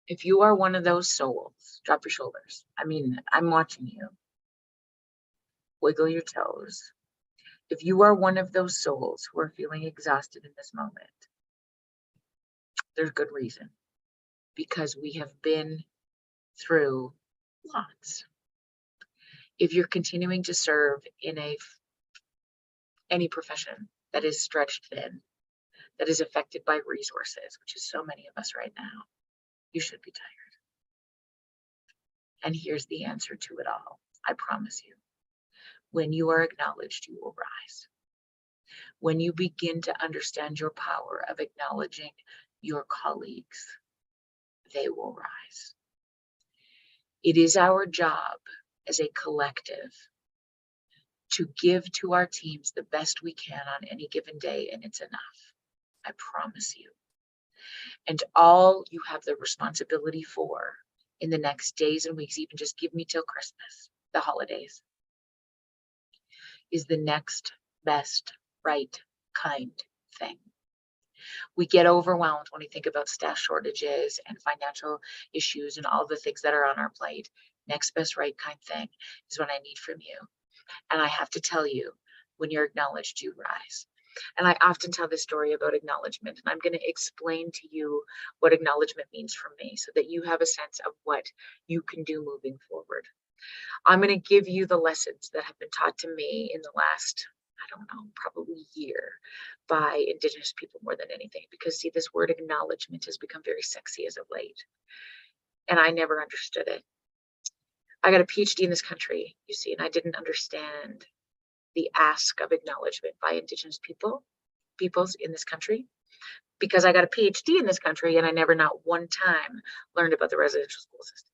If you are one of those souls, drop your shoulders. I mean, I'm watching you. Wiggle your toes. If you are one of those souls who are feeling exhausted in this moment, there's good reason. Because we have been through lots. If you're continuing to serve in any profession that is stretched thin, that is affected by resources, which is so many of us right now, you should be tired. And here's the answer to it all. I promise you. When you are acknowledged, you will rise. When you begin to understand your power of acknowledging your colleagues, they will rise. It is our job as a collective to give to our teams the best we can on any given day, and it's enough. I promise you. And all you have the responsibility for in the next days and weeks, even just give me till Christmas, the holidays, is the next best, right, kind thing. We get overwhelmed when we think about staff shortages and financial issues and all the things that are on our plate. Next best, right, kind thing is what I need from you. And I have to tell you, when you're acknowledged, you rise. And I often tell this story about acknowledgement, and I'm going to explain to you what acknowledgement means for me so that you have a sense of what you can do moving forward. I'm going to give you the lessons that have been taught to me in the last, I don't know, probably year by Indigenous people more than anything, because see, this word acknowledgement has become very sexy as of late. And I never understood it. I got a PhD in this country, you see, and I didn't understand the ask of acknowledgement by Indigenous peoples in this country. because I got a PhD in this country and I never, not one time, learned about the residential school system.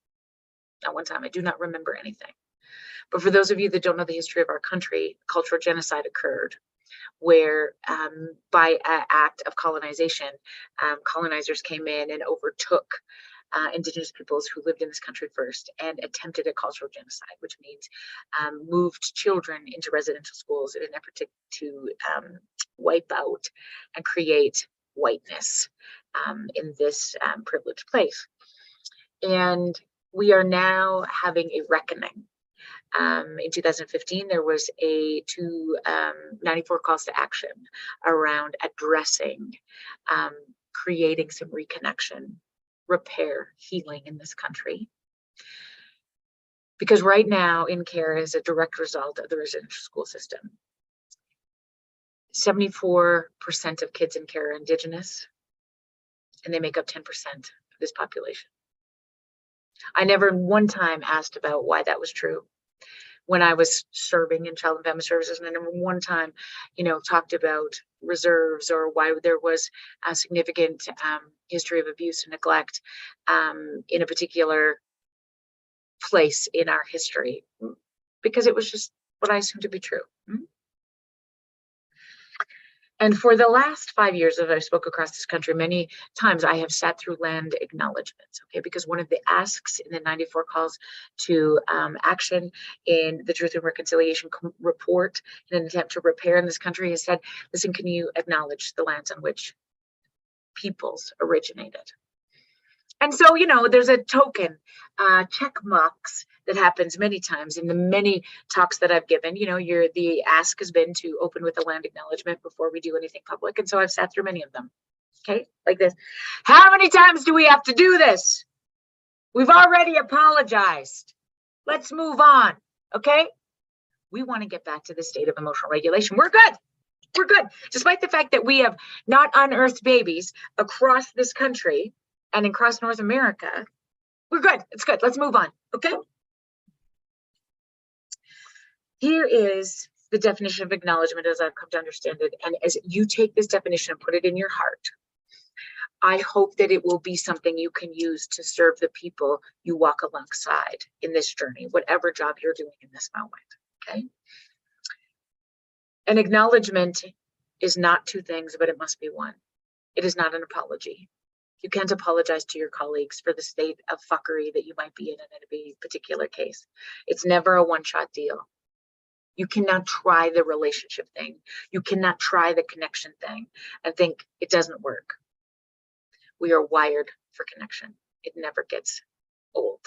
Not one time. I do not remember anything. But for those of you that don't know the history of our country, cultural genocide occurred where by an act of colonization, colonizers came in and overtook indigenous peoples who lived in this country first and attempted a cultural genocide, which means moved children into residential schools in an effort to wipe out and create whiteness in this privileged place. And we are now having a reckoning. In 2015, there was a 94 calls to action around addressing, creating some reconnection, repair, healing in this country. Because right now in care is a direct result of the residential school system. 74% of kids in care are Indigenous, and they make up 10% of this population. I never one time asked about why that was true when I was serving in child and family services, and I never one time, talked about reserves or why there was a significant history of abuse and neglect in a particular place in our history, because it was just what I assumed to be true. And for the last 5 years that I spoke across this country, many times I have sat through land acknowledgements, okay? Because one of the asks in the 94 calls to action in the Truth and Reconciliation report in an attempt to repair in this country has said, listen, can you acknowledge the lands on which peoples originated? And so, there's a token check marks that happens many times in the many talks that I've given. The ask has been to open with a land acknowledgement before we do anything public. And so I've sat through many of them. Okay, like this. How many times do we have to do this? We've already apologized. Let's move on. Okay. We want to get back to the state of emotional regulation. We're good. We're good. Despite the fact that we have not unearthed babies across this country and across North America, we're good. It's good. Let's move on. Okay. Here is the definition of acknowledgement as I've come to understand it. And as you take this definition and put it in your heart, I hope that it will be something you can use to serve the people you walk alongside in this journey, whatever job you're doing in this moment. Okay. An acknowledgement is not two things, but it must be one. It is not an apology. You can't apologize to your colleagues for the state of fuckery that you might be in a particular case. It's never a one-shot deal. You cannot try the relationship thing. You cannot try the connection thing and think it doesn't work. We are wired for connection. It never gets old,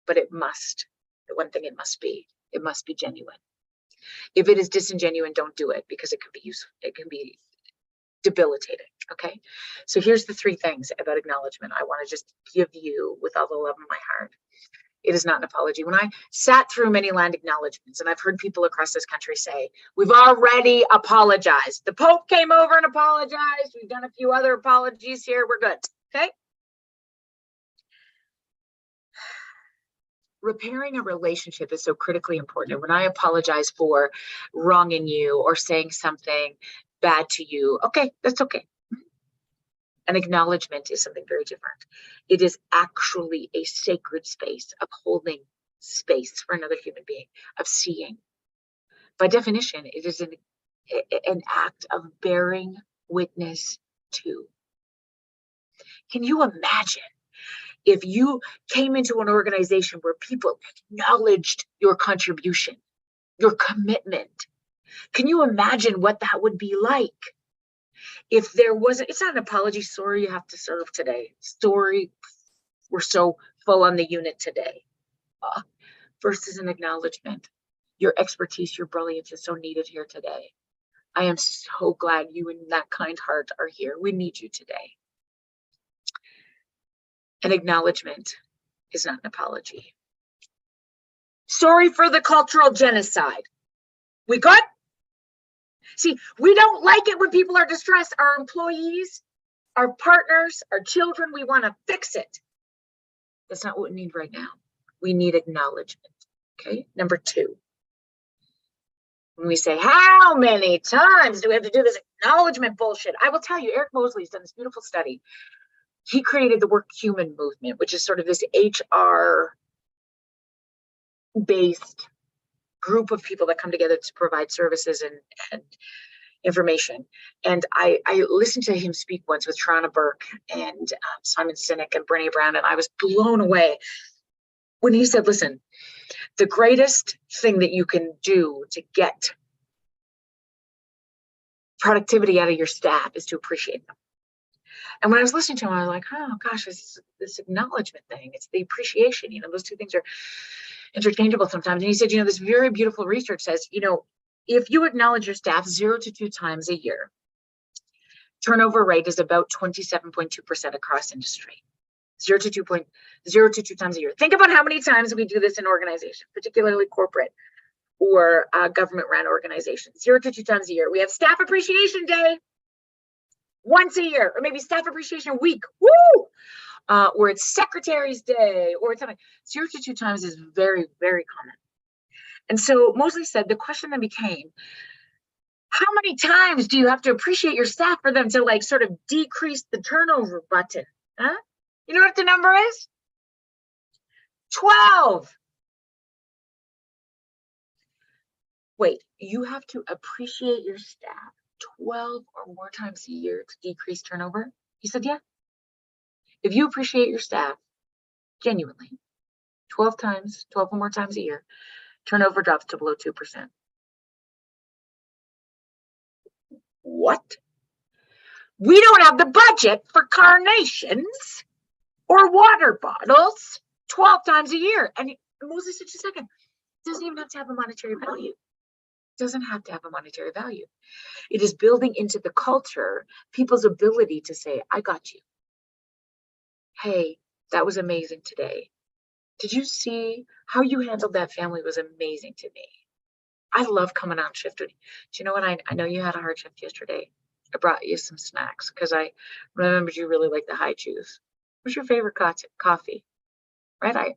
but it must. The one thing it must be genuine. If it is disingenuine, don't do it, because it can be useful. It can be debilitating. Okay. So here's the three things about acknowledgement I want to just give you with all the love in my heart. It is not an apology. When I sat through many land acknowledgements, and I've heard people across this country say, we've already apologized. The Pope came over and apologized. We've done a few other apologies here. We're good. Okay. Repairing a relationship is so critically important. And when I apologize for wronging you or saying something bad to you, okay, that's okay. An acknowledgement is something very different. It is actually a sacred space of holding space for another human being, of seeing. By definition, it is an act of bearing witness to. Can you imagine if you came into an organization where people acknowledged your contribution, your commitment? Can you imagine what that would be like? If there wasn't, it's not an apology, sorry, you have to serve today. Sorry, we're so full on the unit today. Versus an acknowledgement. Your expertise, your brilliance is so needed here today. I am so glad you and that kind heart are here. We need you today. An acknowledgement is not an apology. Sorry for the cultural genocide. We good? See, we don't like it when people are distressed. Our employees, our partners, our children, we want to fix it. That's not what we need right now. We need acknowledgement. Okay. Number two. When we say, how many times do we have to do this acknowledgement bullshit? I will tell you, Eric Mosley's done this beautiful study. He created the work human movement, which is sort of this HR based group of people that come together to provide services and information. And I listened to him speak once with Tarana Burke and Simon Sinek and Brene Brown, and I was blown away when he said, listen, the greatest thing that you can do to get productivity out of your staff is to appreciate them. And when I was listening to him, I was like, oh gosh, this acknowledgement thing, it's the appreciation, those two things are interchangeable sometimes. And he said, this very beautiful research says, if you acknowledge your staff 0 to 2 times a year, turnover rate is about 27.2% across industry. 0 to 2 times a year. Think about how many times we do this in organizations, particularly corporate or government-run organizations. 0 to 2 times a year. We have Staff Appreciation Day once a year, or maybe Staff Appreciation Week. Woo! Or it's Secretary's Day, or it's something. 0 to 2 times is very, very common. And so Mosley said the question then became, how many times do you have to appreciate your staff for them to sort of decrease the turnover button? Huh? You know what the number is? 12. Wait, you have to appreciate your staff 12 or more times a year to decrease turnover? He said, yeah. If you appreciate your staff genuinely 12 or more times a year, turnover drops to below 2%. What? We don't have the budget for carnations or water bottles 12 times a year. And Moses said, just a second, it doesn't even have to have a monetary value. It doesn't have to have a monetary value. It is building into the culture people's ability to say, I got you. Hey, that was amazing today. Did you see how you handled that family? Was amazing to me. I love coming on shift. Do you know what? I know you had a hard shift yesterday. I brought you some snacks because I remembered you really like the high juice. What's your favorite coffee? Right?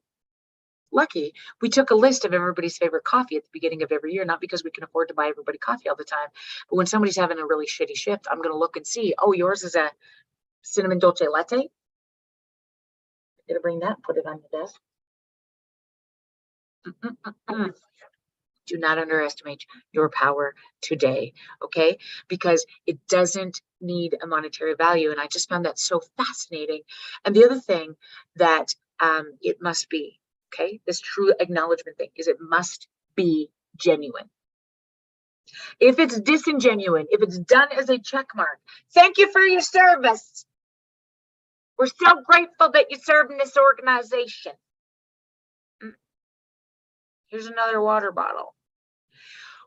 Lucky. We took a list of everybody's favorite coffee at the beginning of every year, not because we can afford to buy everybody coffee all the time, but when somebody's having a really shitty shift, I'm going to look and see, oh, yours is a cinnamon dolce latte. I'm going to bring that, put it on your desk. Do not underestimate your power today, okay? Because it doesn't need a monetary value. And I just found that so fascinating. And the other thing that it must be, okay, this true acknowledgement thing is it must be genuine. If it's disingenuine, if it's done as a check mark, thank you for your service. We're so grateful that you serve in this organization. Here's another water bottle.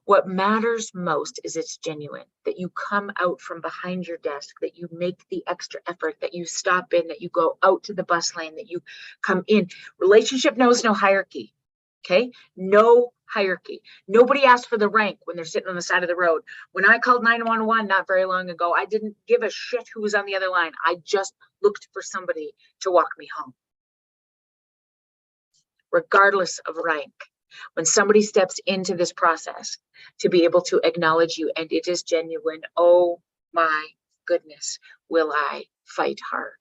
What matters most is it's genuine, that you come out from behind your desk, that you make the extra effort, that you stop in, that you go out to the bus lane, that you come in. Relationship knows no hierarchy, okay? No hierarchy. Nobody asked for the rank when they're sitting on the side of the road. When I called 911 not very long ago, I didn't give a shit who was on the other line. I just looked for somebody to walk me home, regardless of rank. When somebody steps into this process to be able to acknowledge you and it is genuine, oh my goodness, will I fight hard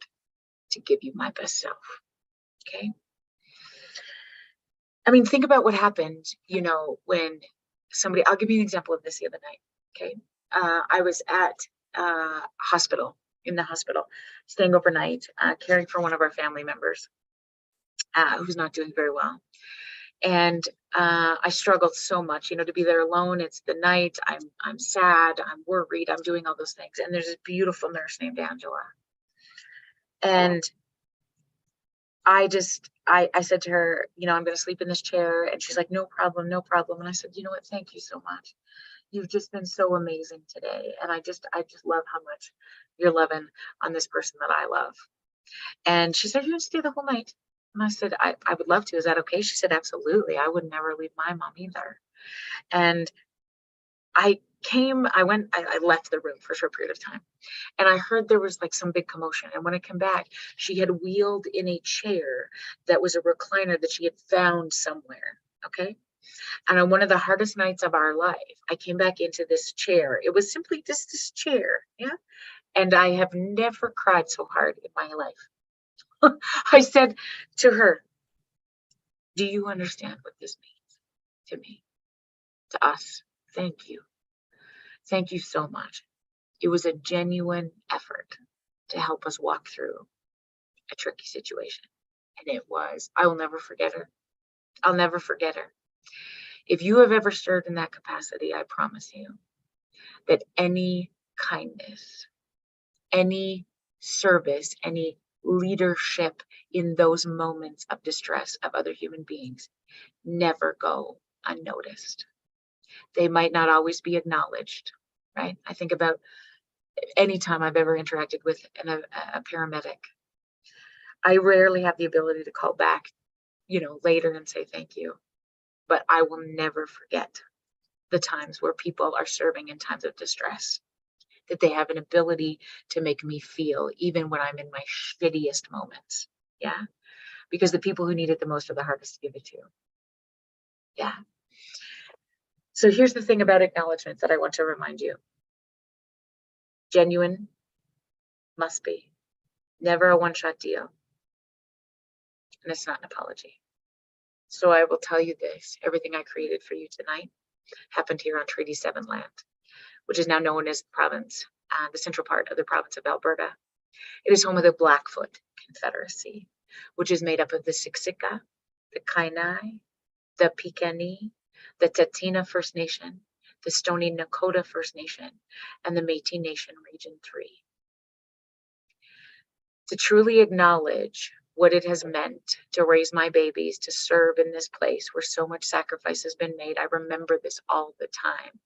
to give you my best self, okay? I mean, think about what happened, when somebody, I'll give you an example of this the other night, okay? I was at in the hospital, staying overnight, caring for one of our family members who's not doing very well. And I struggled so much, to be there alone. It's the night. I'm sad. I'm worried. I'm doing all those things. And there's this beautiful nurse named Angela. And I said to her, I'm going to sleep in this chair. And she's like, no problem, no problem. And I said, you know what? Thank you so much. You've just been so amazing today. And I just love how much you're loving on this person that I love. And she said, you can stay the whole night. And I said, I would love to. Is that okay? She said, absolutely. I would never leave my mom either. And I left the room for a short period of time. And I heard there was some big commotion. And when I came back, she had wheeled in a chair that was a recliner that she had found somewhere. Okay. And on one of the hardest nights of our life, I came back into this chair. It was simply just this chair. Yeah. And I have never cried so hard in my life. I said to her, do you understand what this means to me, to us? Thank you. Thank you so much. It was a genuine effort to help us walk through a tricky situation. And it was, I will never forget her. I'll never forget her. If you have ever served in that capacity, I promise you that any kindness, any service, any leadership in those moments of distress of other human beings never go unnoticed. They might not always be acknowledged, right? I think about any time I've ever interacted with a paramedic. I rarely have the ability to call back, later and say thank you, but I will never forget the times where people are serving in times of distress, that they have an ability to make me feel even when I'm in my shittiest moments. Yeah. Because the people who need it the most are the hardest to give it to. Yeah. So here's the thing about acknowledgement that I want to remind you. Genuine must be. Never a one-shot deal. And it's not an apology. So I will tell you this, everything I created for you tonight happened here on Treaty 7 land, which is now known as the province, the central part of the province of Alberta. It is home of the Blackfoot Confederacy, which is made up of the Siksika, the Kainai, the Piikani, the Tsuut'ina First Nation, the Stoney Nakoda First Nation, and the Métis Nation Region 3. To truly acknowledge what it has meant to raise my babies, to serve in this place where so much sacrifice has been made, I remember this all the time.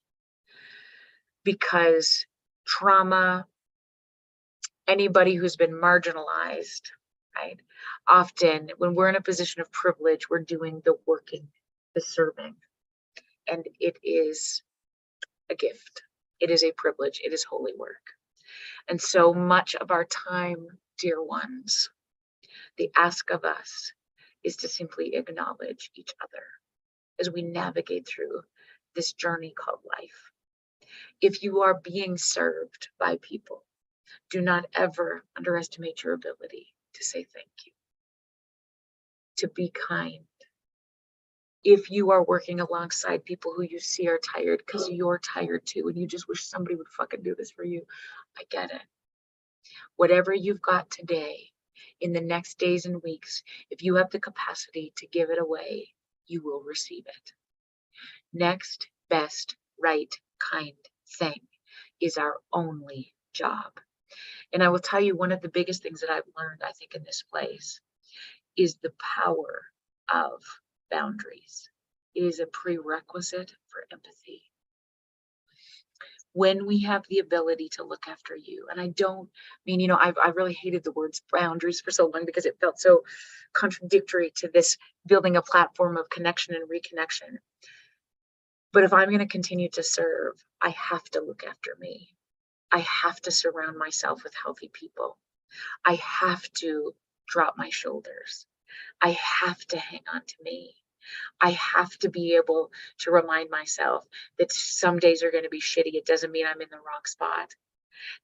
Because trauma, anybody who's been marginalized, right? Often when we're in a position of privilege, we're doing the working, the serving. And it is a gift. It is a privilege. It is holy work. And so much of our time, dear ones, the ask of us is to simply acknowledge each other as we navigate through this journey called life. If you are being served by people, do not ever underestimate your ability to say thank you, to be kind. If you are working alongside people who you see are tired because you're tired too and you just wish somebody would fucking do this for you, I get it. Whatever you've got today, in the next days and weeks, if you have the capacity to give it away, you will receive it. Next best, right, kind thing is our only job. And I will tell you, one of the biggest things that I've learned, I think, in this place is the power of boundaries. It is a prerequisite for empathy. When we have the ability to look after you, and I don't mean, I've really hated the words boundaries for so long because it felt so contradictory to this building a platform of connection and reconnection. But if I'm going to continue to serve, I have to look after me. I have to surround myself with healthy people. I have to drop my shoulders. I have to hang on to me. I have to be able to remind myself that some days are going to be shitty. It doesn't mean I'm in the wrong spot.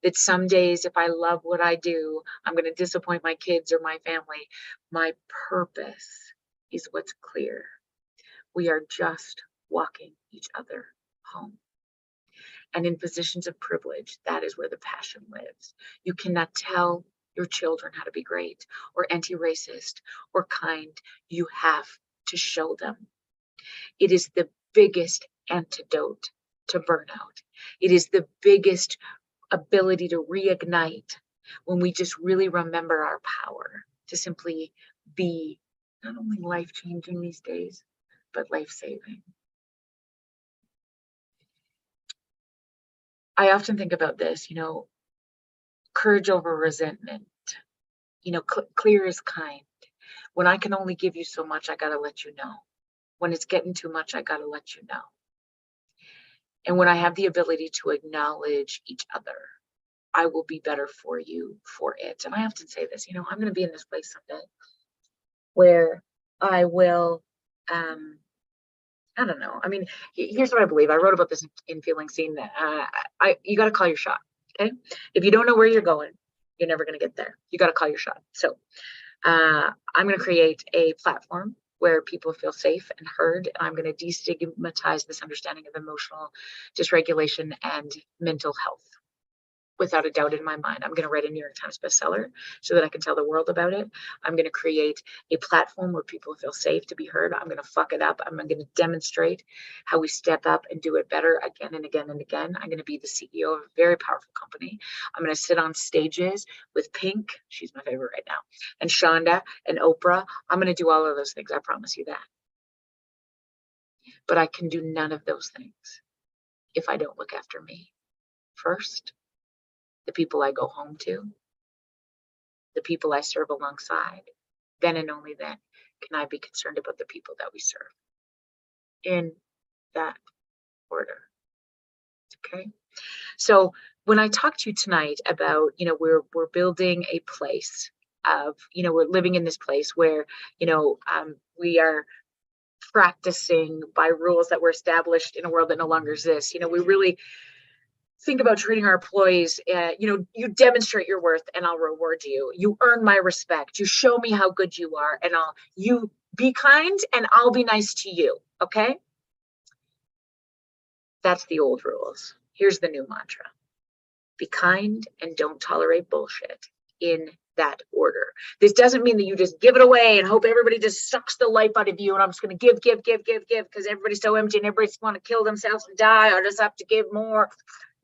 That some days, if I love what I do, I'm going to disappoint my kids or my family. My purpose is what's clear. We are just walking each other home. And in positions of privilege, that is where the passion lives. You cannot tell your children how to be great or anti-racist or kind. You have to show them. It is the biggest antidote to burnout. It is the biggest ability to reignite when we just really remember our power to simply be not only life-changing these days, but life-saving. I often think about this, courage over resentment, clear is kind. When I can only give you so much, I got to let you know. When it's getting too much, I got to let you know. And when I have the ability to acknowledge each other, I will be better for you for it. And I often say this, I'm going to be in this place someday where I will I don't know. I mean, here's what I believe. I wrote about this in Feeling Seen. That you got to call your shot. Okay, if you don't know where you're going, you're never going to get there. You got to call your shot. So I'm going to create a platform where people feel safe and heard. And I'm going to destigmatize this understanding of emotional dysregulation and mental health. Without a doubt in my mind, I'm going to write a New York Times bestseller so that I can tell the world about it. I'm going to create a platform where people feel safe to be heard. I'm going to fuck it up. I'm going to demonstrate how we step up and do it better again and again and again. I'm going to be the CEO of a very powerful company. I'm going to sit on stages with Pink, she's my favorite right now, and Shonda and Oprah. I'm going to do all of those things. I promise you that. But I can do none of those things if I don't look after me first. The people I go home to, the people I serve alongside, then and only then can I be concerned about the people that we serve. In that order. Okay. So when I talk to you tonight about, we're building a place of, we're living in this place where, we are practicing by rules that were established in a world that no longer exists. We really think about treating our employees, you demonstrate your worth and I'll reward you. You earn my respect. You show me how good you are and you be kind and I'll be nice to you. Okay. That's the old rules. Here's the new mantra. Be kind and don't tolerate bullshit in that order. This doesn't mean that you just give it away and hope everybody just sucks the life out of you and I'm just going to give because everybody's so empty and everybody's want to kill themselves and die or just have to give more.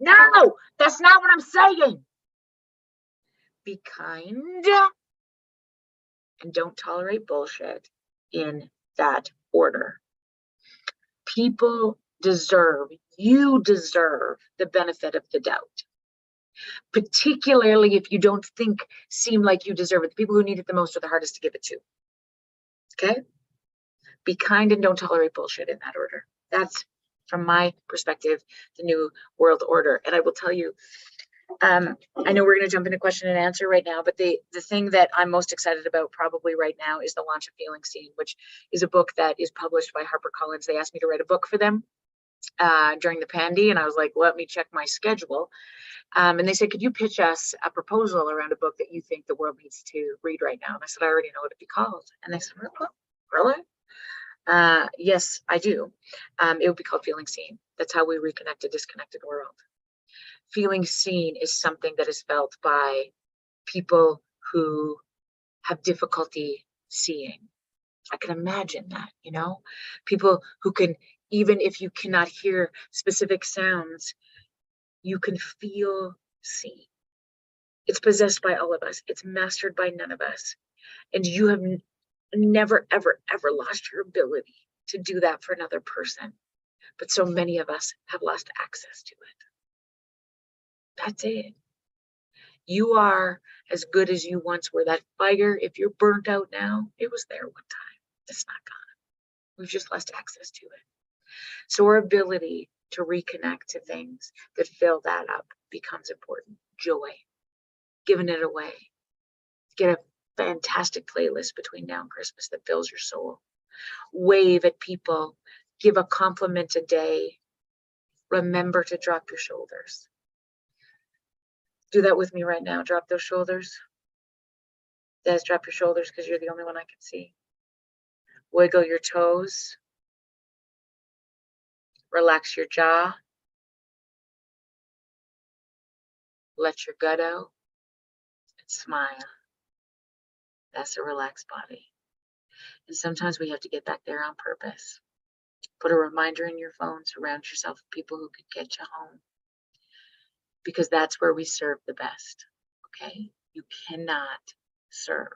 No, that's not what I'm saying. Be kind and don't tolerate bullshit in that order. People you deserve the benefit of the doubt. Particularly if you don't seem like you deserve it. The people who need it the most are the hardest to give it to. Okay? Be kind and don't tolerate bullshit in that order. That's, from my perspective, the new world order. And I will tell you, I know we're going to jump into question and answer right now, but the thing that I'm most excited about probably right now is the launch of Feeling Seen, which is a book that is published by HarperCollins. They asked me to write a book for them during the pandy, and I was like, let me check my schedule. And they said, could you pitch us a proposal around a book that you think the world needs to read right now? And I said, I already know what it'd be called. And they said, really? Yes, I do. It would be called Feeling Seen. That's how we reconnect a disconnected world. Feeling seen is something that is felt by people who have difficulty seeing. I can imagine that, people who can, even if you cannot hear specific sounds, you can feel seen. It's possessed by all of us. It's mastered by none of us. And you have never, ever, ever lost your ability to do that for another person. But so many of us have lost access to it. That's it. You are as good as you once were. That fire, if you're burnt out now, it was there one time. It's not gone. We've just lost access to it. So our ability to reconnect to things that fill that up becomes important. Joy, giving it away. Get a fantastic playlist between now and Christmas that fills your soul. Wave at people. Give a compliment a day. Remember to drop your shoulders. Do that with me right now. Drop those shoulders. Des, drop your shoulders because you're the only one I can see. Wiggle your toes. Relax your jaw. Let your gut out. And smile. That's a relaxed body. And sometimes we have to get back there on purpose. Put a reminder in your phone. Surround yourself with people who could get you home. Because that's where we serve the best. Okay? You cannot serve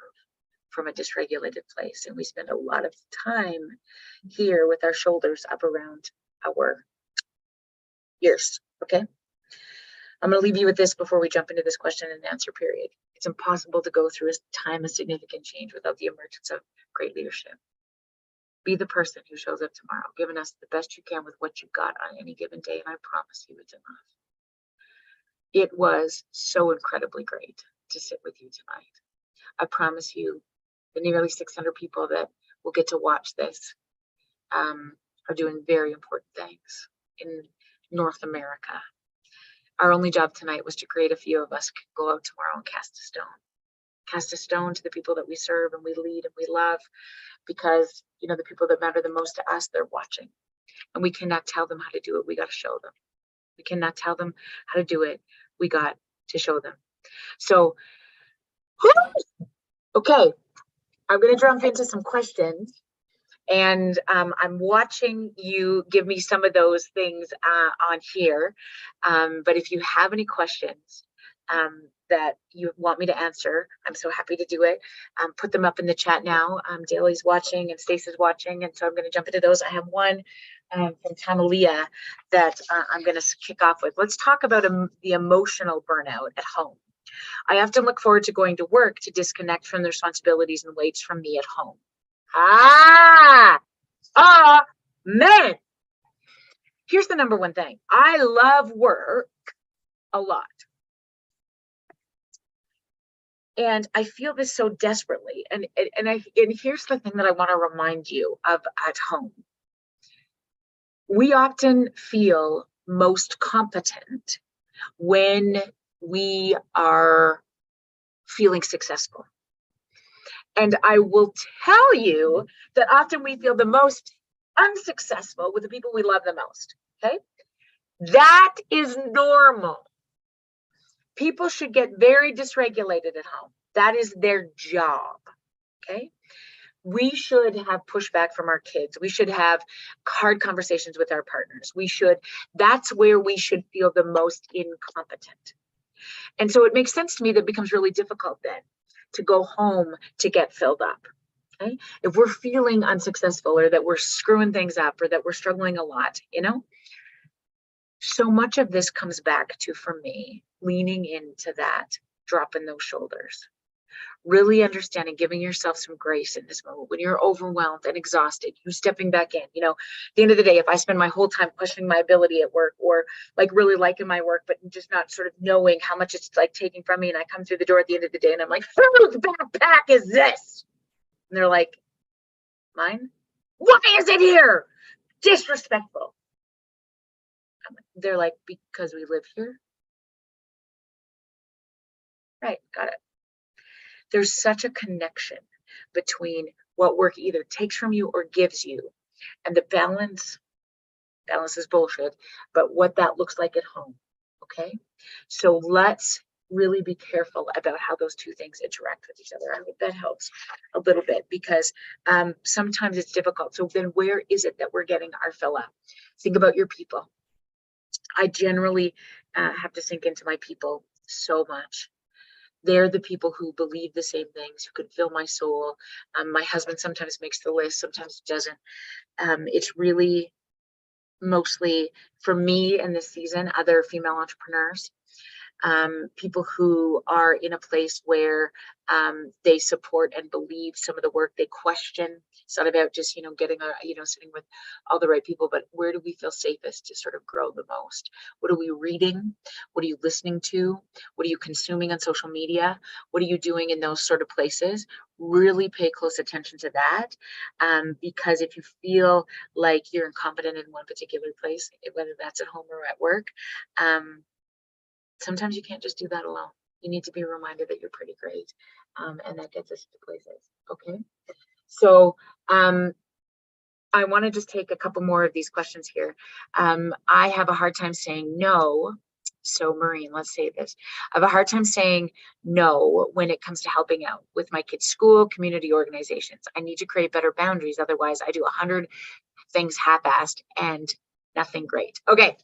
from a dysregulated place. And we spend a lot of time here with our shoulders up around our ears. Okay? I'm going to leave you with this before we jump into this question and answer period. It's impossible to go through a time of significant change without the emergence of great leadership. Be the person who shows up tomorrow, giving us the best you can with what you got on any given day. And I promise you it's enough. It was so incredibly great to sit with you tonight. I promise you, the nearly 600 people that will get to watch this, are doing very important things in North America. Our only job tonight was to create a few of us could go out tomorrow and cast a stone. Cast a stone to the people that we serve and we lead and we love, because, you know, the people that matter the most to us, they're watching. And we cannot tell them how to do it. We got to show them. We cannot tell them how to do it. We got to show them. So, okay, I'm going to jump into some questions. And I'm watching you give me some of those things on here. But if you have any questions that you want me to answer, I'm so happy to do it. Put them up in the chat now. Daly's watching and Stacey's watching. And so I'm going to jump into those. I have one from Tamalia that I'm going to kick off with. Let's talk about the emotional burnout at home. I often look forward to going to work to disconnect from the responsibilities and weights from me at home. Man. Here's the number one thing. I love work a lot. And I feel this so desperately. And here's the thing that I want to remind you of at home. We often feel most competent when we are feeling successful. And I will tell you that often we feel the most unsuccessful with the people we love the most, okay? That is normal. People should get very dysregulated at home. That is their job, okay? We should have pushback from our kids. We should have hard conversations with our partners. That's where we should feel the most incompetent. And so it makes sense to me that it becomes really difficult then to go home to get filled up. Okay? If we're feeling unsuccessful or that we're screwing things up or that we're struggling a lot, you know, so much of this comes back to, for me, leaning into that, dropping those shoulders, really understanding, giving yourself some grace in this moment. When you're overwhelmed and exhausted, you stepping back in, you know, at the end of the day, if I spend my whole time questioning my ability at work or like really liking my work, but just not sort of knowing how much it's like taking from me, and I come through the door at the end of the day and I'm like, whose backpack is this? And they're like, mine? Why is it here? Disrespectful. They're like, because we live here. Right, got it. There's such a connection between what work either takes from you or gives you, and the balance is bullshit, but what that looks like at home, okay? So let's really be careful about how those two things interact with each other. I hope that helps a little bit, because sometimes it's difficult. So then where is it that we're getting our fill up? Think about your people. I generally have to sink into my people so much. They're the people who believe the same things, who can fill my soul. My husband sometimes makes the list, sometimes doesn't. It's really mostly, for me in this season, other female entrepreneurs, people who are in a place where they support and believe some of the work. They question. It's not about just, getting sitting with all the right people, but where do we feel safest to sort of grow the most? What are we reading? What are you listening to? What are you consuming on social media? What are you doing in those sort of places? Really pay close attention to that, because if you feel like you're incompetent in one particular place, whether that's at home or at work, sometimes you can't just do that alone. You need to be reminded that you're pretty great, and that gets us to places. Okay, so I want to just take a couple more of these questions here. I have a hard time saying no. So Maureen, let's say this. I have a hard time saying no when it comes to helping out with my kids' school, community organizations. I need to create better boundaries. Otherwise, I do 100 things half-assed and nothing great. Okay,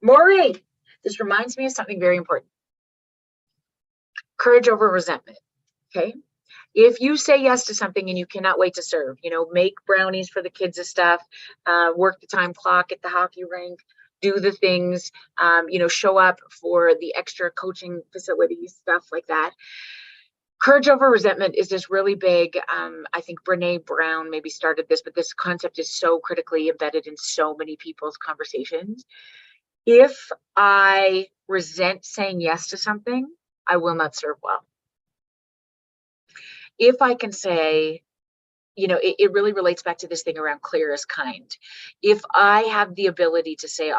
Maureen, this reminds me of something very important. Courage over resentment, okay? If you say yes to something and you cannot wait to serve, make brownies for the kids and stuff, work the time clock at the hockey rink, do the things, show up for the extra coaching facilities, stuff like that. Courage over resentment is this really big, I think Brene Brown maybe started this, but this concept is so critically embedded in so many people's conversations. If I resent saying yes to something, I will not serve well. If I can say, it really relates back to this thing around clear as kind. If I have the ability to say,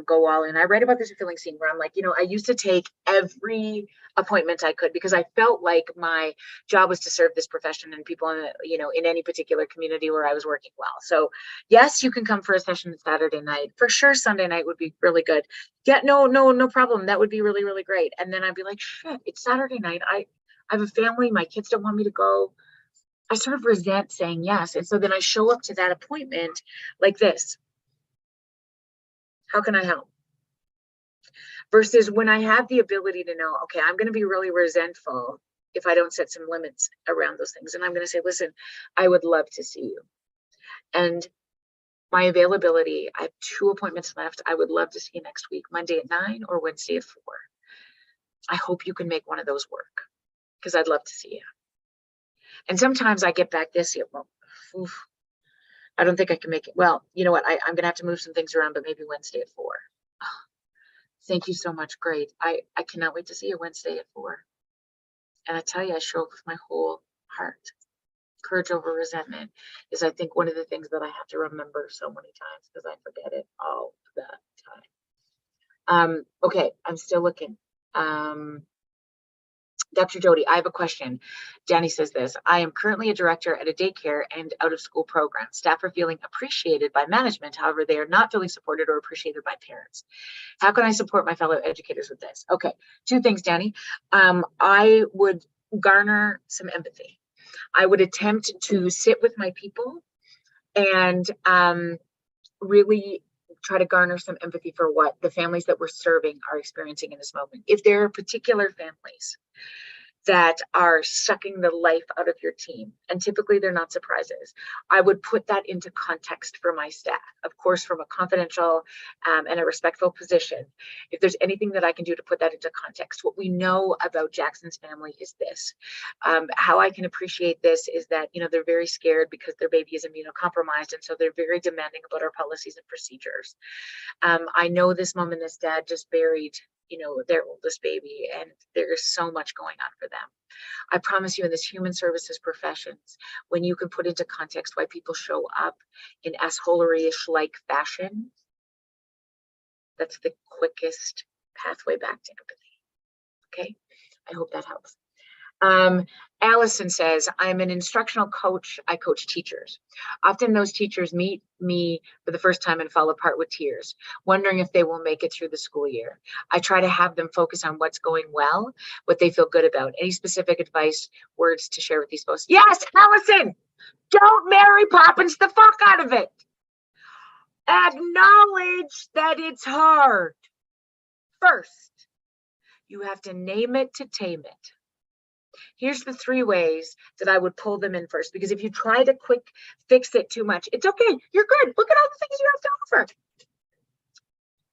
go all in. I write about this in Feeling Seen, where I'm like, I used to take every appointment I could because I felt like my job was to serve this profession and people in any particular community where I was working well. So yes, you can come for a session Saturday night. For sure, Sunday night would be really good. Yeah, no problem. That would be really, really great. And then I'd be like, shit, it's Saturday night. I have a family. My kids don't want me to go. I sort of resent saying yes. And so then I show up to that appointment like this. How can I help? Versus when I have the ability to know, okay, I'm going to be really resentful if I don't set some limits around those things. And I'm going to say, listen, I would love to see you. And my availability, I have 2 appointments left. I would love to see you next week, Monday at 9 or Wednesday at 4. I hope you can make one of those work because I'd love to see you. And sometimes I get back this year. Well, I don't think I can make it. Well, you know what? I'm going to have to move some things around, but maybe Wednesday at 4. Oh, thank you so much. Great. I cannot wait to see you Wednesday at 4. And I tell you, I show up with my whole heart. Courage over resentment is, I think, one of the things that I have to remember so many times because I forget it all the time. Okay, I'm still looking. Dr. Jody, I have a question. Danny says this: I am currently a director at a daycare and out of school program. Staff are feeling appreciated by management. However, they are not feeling supported or appreciated by parents. How can I support my fellow educators with this? Okay, 2 things, Danny. I would garner some empathy. I would attempt to sit with my people and really try to garner some empathy for what the families that we're serving are experiencing in this moment. If there are particular families that are sucking the life out of your team, and typically they're not surprises, I would put that into context for my staff, of course, from a confidential and a respectful position. If there's anything that I can do to put that into context, what we know about Jackson's family is this. How I can appreciate this is that, they're very scared because their baby is immunocompromised, and so they're very demanding about our policies and procedures. I know this mom and this dad just buried their oldest baby, and there's so much going on for them. I promise you, in this human services professions, when you can put into context why people show up in assholery-ish like fashion, that's the quickest pathway back to empathy. Okay, I hope that helps. Allison says, I'm an instructional coach. I coach teachers. Often those teachers meet me for the first time and fall apart with tears, wondering if they will make it through the school year. I try to have them focus on what's going well, what they feel good about. Any specific advice, words to share with these folks? Yes, Allison, don't Mary Poppins the fuck out of it. Acknowledge that it's hard. First, you have to name it to tame it. Here's the 3 ways that I would pull them in first, because if you try to quick fix it too much, it's okay. You're good. Look at all the things you have to offer.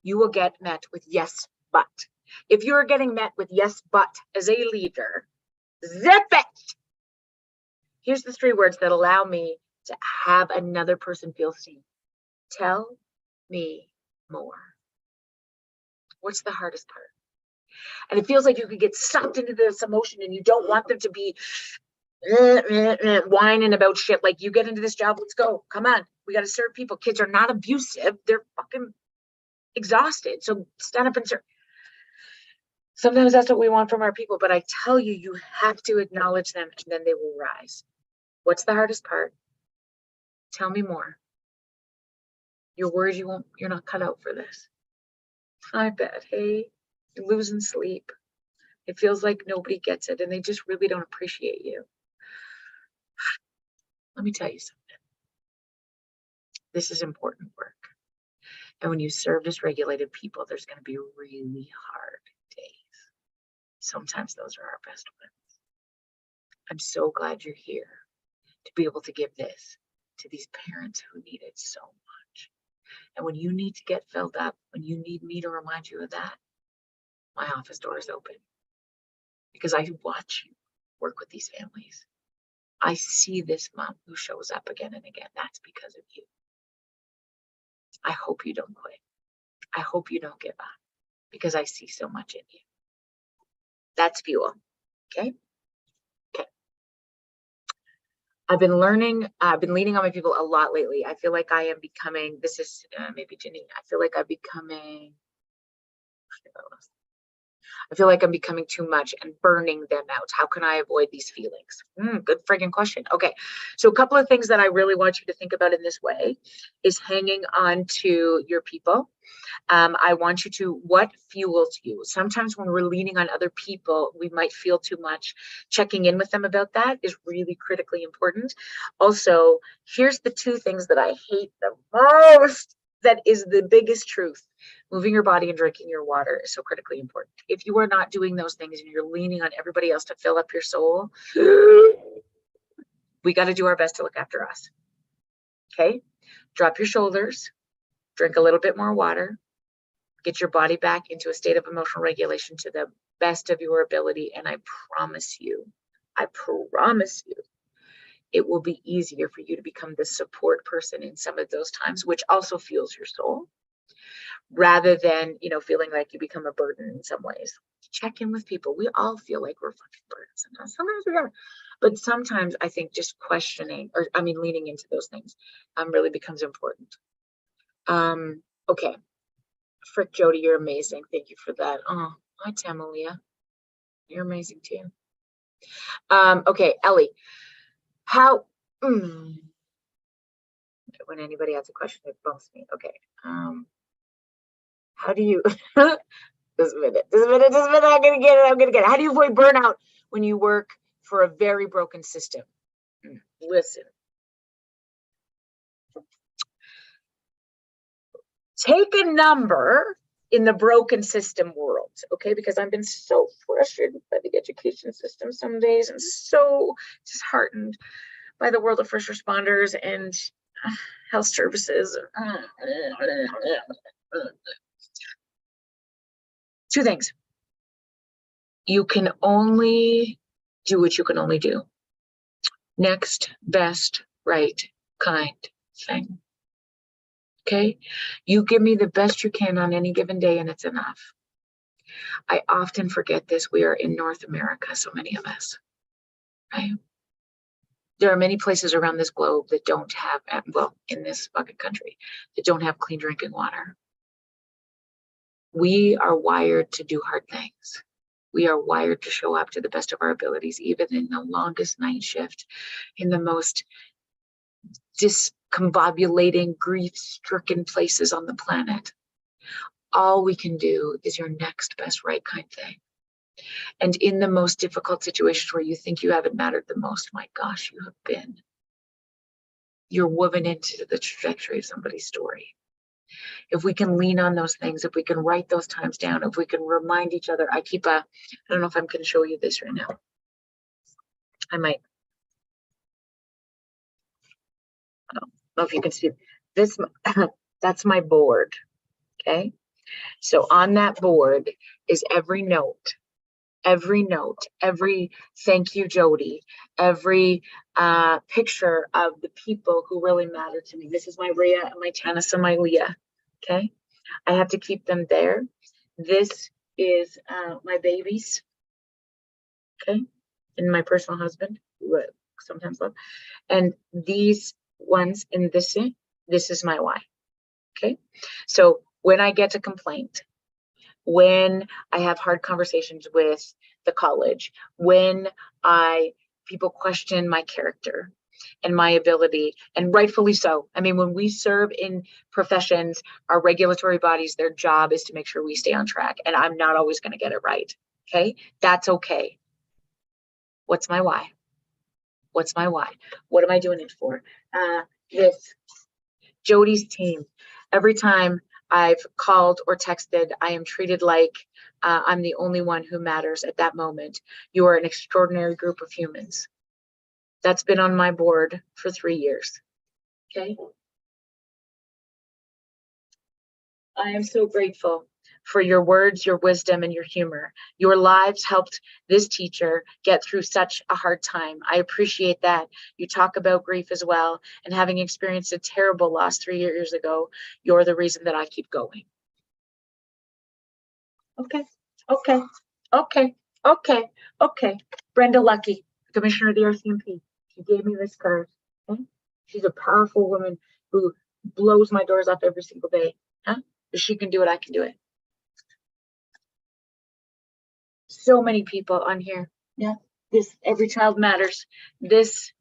You will get met with yes, but. If you're getting met with yes, but as a leader, zip it. Here's the 3 words that allow me to have another person feel seen. Tell me more. What's the hardest part? And it feels like you could get sucked into this emotion and you don't want them to be whining about shit. Like, you get into this job, let's go. Come on. We got to serve people. Kids are not abusive. They're fucking exhausted. So stand up and serve. Sometimes that's what we want from our people. But I tell you, you have to acknowledge them and then they will rise. What's the hardest part? Tell me more. You're worried you're not cut out for this. I bet. Hey, you're losing sleep. It feels like nobody gets it and they just really don't appreciate you. Let me tell you something. This is important work. And when you serve dysregulated people, there's going to be really hard days. Sometimes those are our best ones. I'm so glad you're here to be able to give this to these parents who need it so much. And when you need to get filled up, when you need me to remind you of that, my office door is open. Because I watch you work with these families. I see this mom who shows up again and again. That's because of you. I hope you don't quit. I hope you don't give up, because I see so much in you. That's fuel. Okay? Okay. I've been learning, I've been leaning on my people a lot lately. I feel like I am becoming, this is maybe Jenny, I feel like I'm becoming, I feel like I'm becoming too much and burning them out. How can I avoid these feelings? Good friggin' question. Okay. So a couple of things that I really want you to think about in this way is hanging on to your people. I want you to, what fuels you? Sometimes when we're leaning on other people, we might feel too much. Checking in with them about that is really critically important. Also, here's the two things that I hate the most. That is the biggest truth. Moving your body and drinking your water is so critically important. If you are not doing those things and you're leaning on everybody else to fill up your soul, we got to do our best to look after us. Okay? Drop your shoulders, drink a little bit more water, get your body back into a state of emotional regulation to the best of your ability. And I promise you, it will be easier for you to become the support person in some of those times, which also fuels your soul, rather than, feeling like you become a burden in some ways. Check in with people. We all feel like we're fucking burdens sometimes we are. But sometimes I think just questioning, leaning into those things really becomes important. Okay. Frick, Jody, you're amazing. Thank you for that. Oh, hi, Tamalia. You're amazing too. Okay, Ellie, how, when anybody has a question, it bumps me. Okay. How do you, just a minute, I'm gonna get it. How do you avoid burnout when you work for a very broken system? Listen. Take a number in the broken system world, okay? Because I've been so frustrated by the education system some days and so disheartened by the world of first responders and health services. Two things. You can only do what you can only do. Next best right kind thing. Okay? You give me the best you can on any given day and it's enough. I often forget this. We are in North America, so many of us, right? There are many places around this globe that don't have, well, in this fucking country, that don't have clean drinking water. We are wired to do hard things. We are wired to show up to the best of our abilities, even in the longest night shift, in the most discombobulating, grief-stricken places on the planet. All we can do is your next best right kind thing. And in the most difficult situations where you think you haven't mattered the most, my gosh, you have been. You're woven into the trajectory of somebody's story. If we can lean on those things, if we can write those times down, if we can remind each other, I don't know if I'm going to show you this right now. I might. I don't know if you can see this. That's my board. Okay. So on that board is every note, every thank you, Jody, every picture of the people who really matter to me. This is my Rhea, my Tanissa, my Leah. Okay. I have to keep them there. This is my babies. Okay. And my personal husband, who I sometimes love. And these ones in this is my why. Okay. So when I get a complaint, when I have hard conversations with the college, when people question my character and my ability, and rightfully so. I mean, when we serve in professions, our regulatory bodies, their job is to make sure we stay on track, and I'm not always going to get it right. Okay, that's okay. What's my why? What's my why? What am I doing it for? This Jody's team. Every time I've called or texted, I am treated like I'm the only one who matters at that moment. You are an extraordinary group of humans. That's been on my board for 3 years. Okay. I am so grateful for your words, your wisdom, and your humor. Your lives helped this teacher get through such a hard time. I appreciate that. You talk about grief as well, and having experienced a terrible loss 3 years ago, you're the reason that I keep going. Okay. Brenda Lucky, Commissioner of the RCMP. She gave me this card. Okay? She's a powerful woman who blows my doors off every single day. Huh? If she can do it, I can do it. So many people on here. Yeah. This, every child matters. This,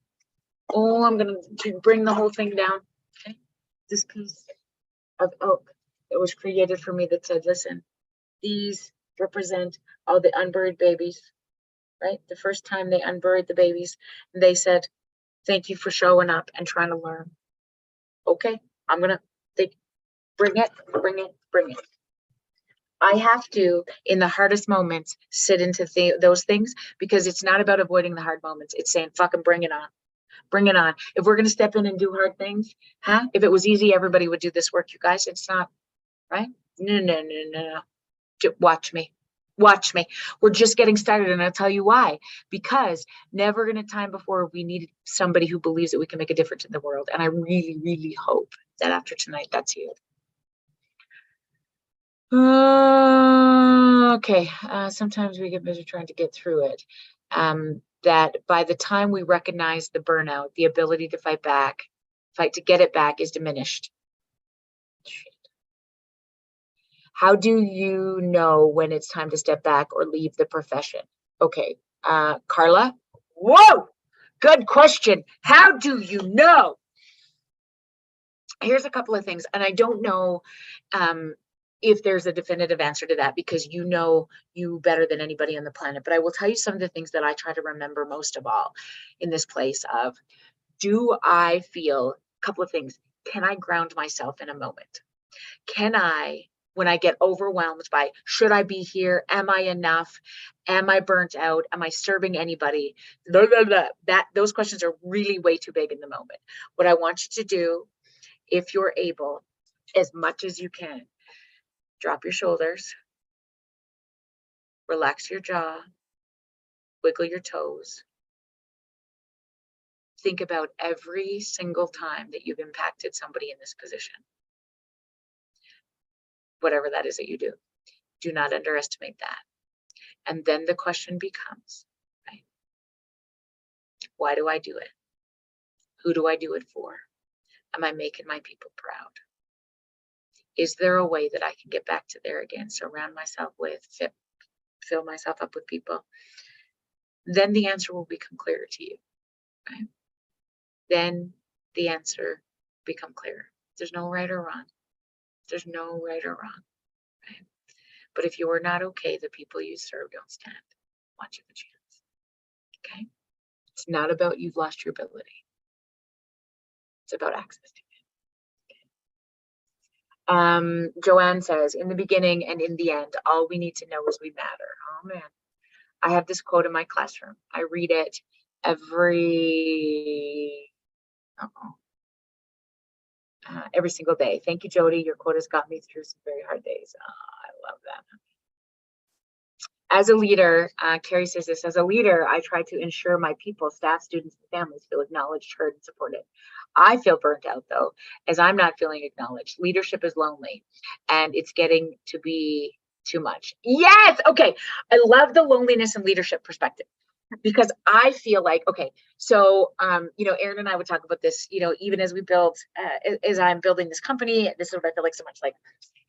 oh, I'm going to bring the whole thing down. Okay? This piece of oak that was created for me that said, listen, these represent all the unburied babies, right? The first time they unburied the babies, they said, thank you for showing up and trying to learn. Okay, I'm going to bring it, bring it, bring it. I have to, in the hardest moments, sit into those things, because it's not about avoiding the hard moments. It's saying, fucking bring it on. Bring it on. If we're going to step in and do hard things, huh? If it was easy, everybody would do this work, you guys. It's not, right? No. Watch me. Watch me. We're just getting started, and I'll tell you why. Because never in a time before we needed somebody who believes that we can make a difference in the world. And I really, really hope that after tonight, that's you. Okay. Sometimes we get busy trying to get through it. That by the time we recognize the burnout, the ability to fight to get it back is diminished. Shit. How do you know when it's time to step back or leave the profession? Okay. Carla? Whoa! Good question. How do you know? Here's a couple of things. And I don't know if there's a definitive answer to that, because you know you better than anybody on the planet. But I will tell you some of the things that I try to remember most of all in this place of, do I feel a couple of things? Can I ground myself in a moment? Can I, when I get overwhelmed by, should I be here? Am I enough? Am I burnt out? Am I serving anybody? Blah, blah, blah. Those questions are really way too big in the moment. What I want you to do, if you're able, as much as you can, drop your shoulders, relax your jaw, wiggle your toes. Think about every single time that you've impacted somebody in this position. Whatever that is that you do. Do not underestimate that. And then the question becomes, right? Why do I do it? Who do I do it for? Am I making my people proud? Is there a way that I can get back to there again? Surround myself with, fill myself up with people. Then the answer will become clearer to you, right? Then the answer become clearer. There's no right or wrong. There's no right or wrong, right? But if you are not okay, the people you serve don't stand. Watch you the chance. Okay? It's not about you've lost your ability. It's about access to it. Joanne says, in the beginning and in the end, all we need to know is we matter. Oh man. I have this quote in my classroom. I read it every single day. Thank you, Jody. Your quote has got me through some very hard days. I love that. As a leader, Carrie says this, as a leader, I try to ensure my people, staff, students, and families feel acknowledged, heard, and supported. I feel burnt out, though, as I'm not feeling acknowledged. Leadership is lonely, and it's getting to be too much. Yes! Okay. I love the loneliness and leadership perspective, because I feel like, okay, so, Aaron and I would talk about this, even as we build, as I'm building this company, this is what I feel like so much, like,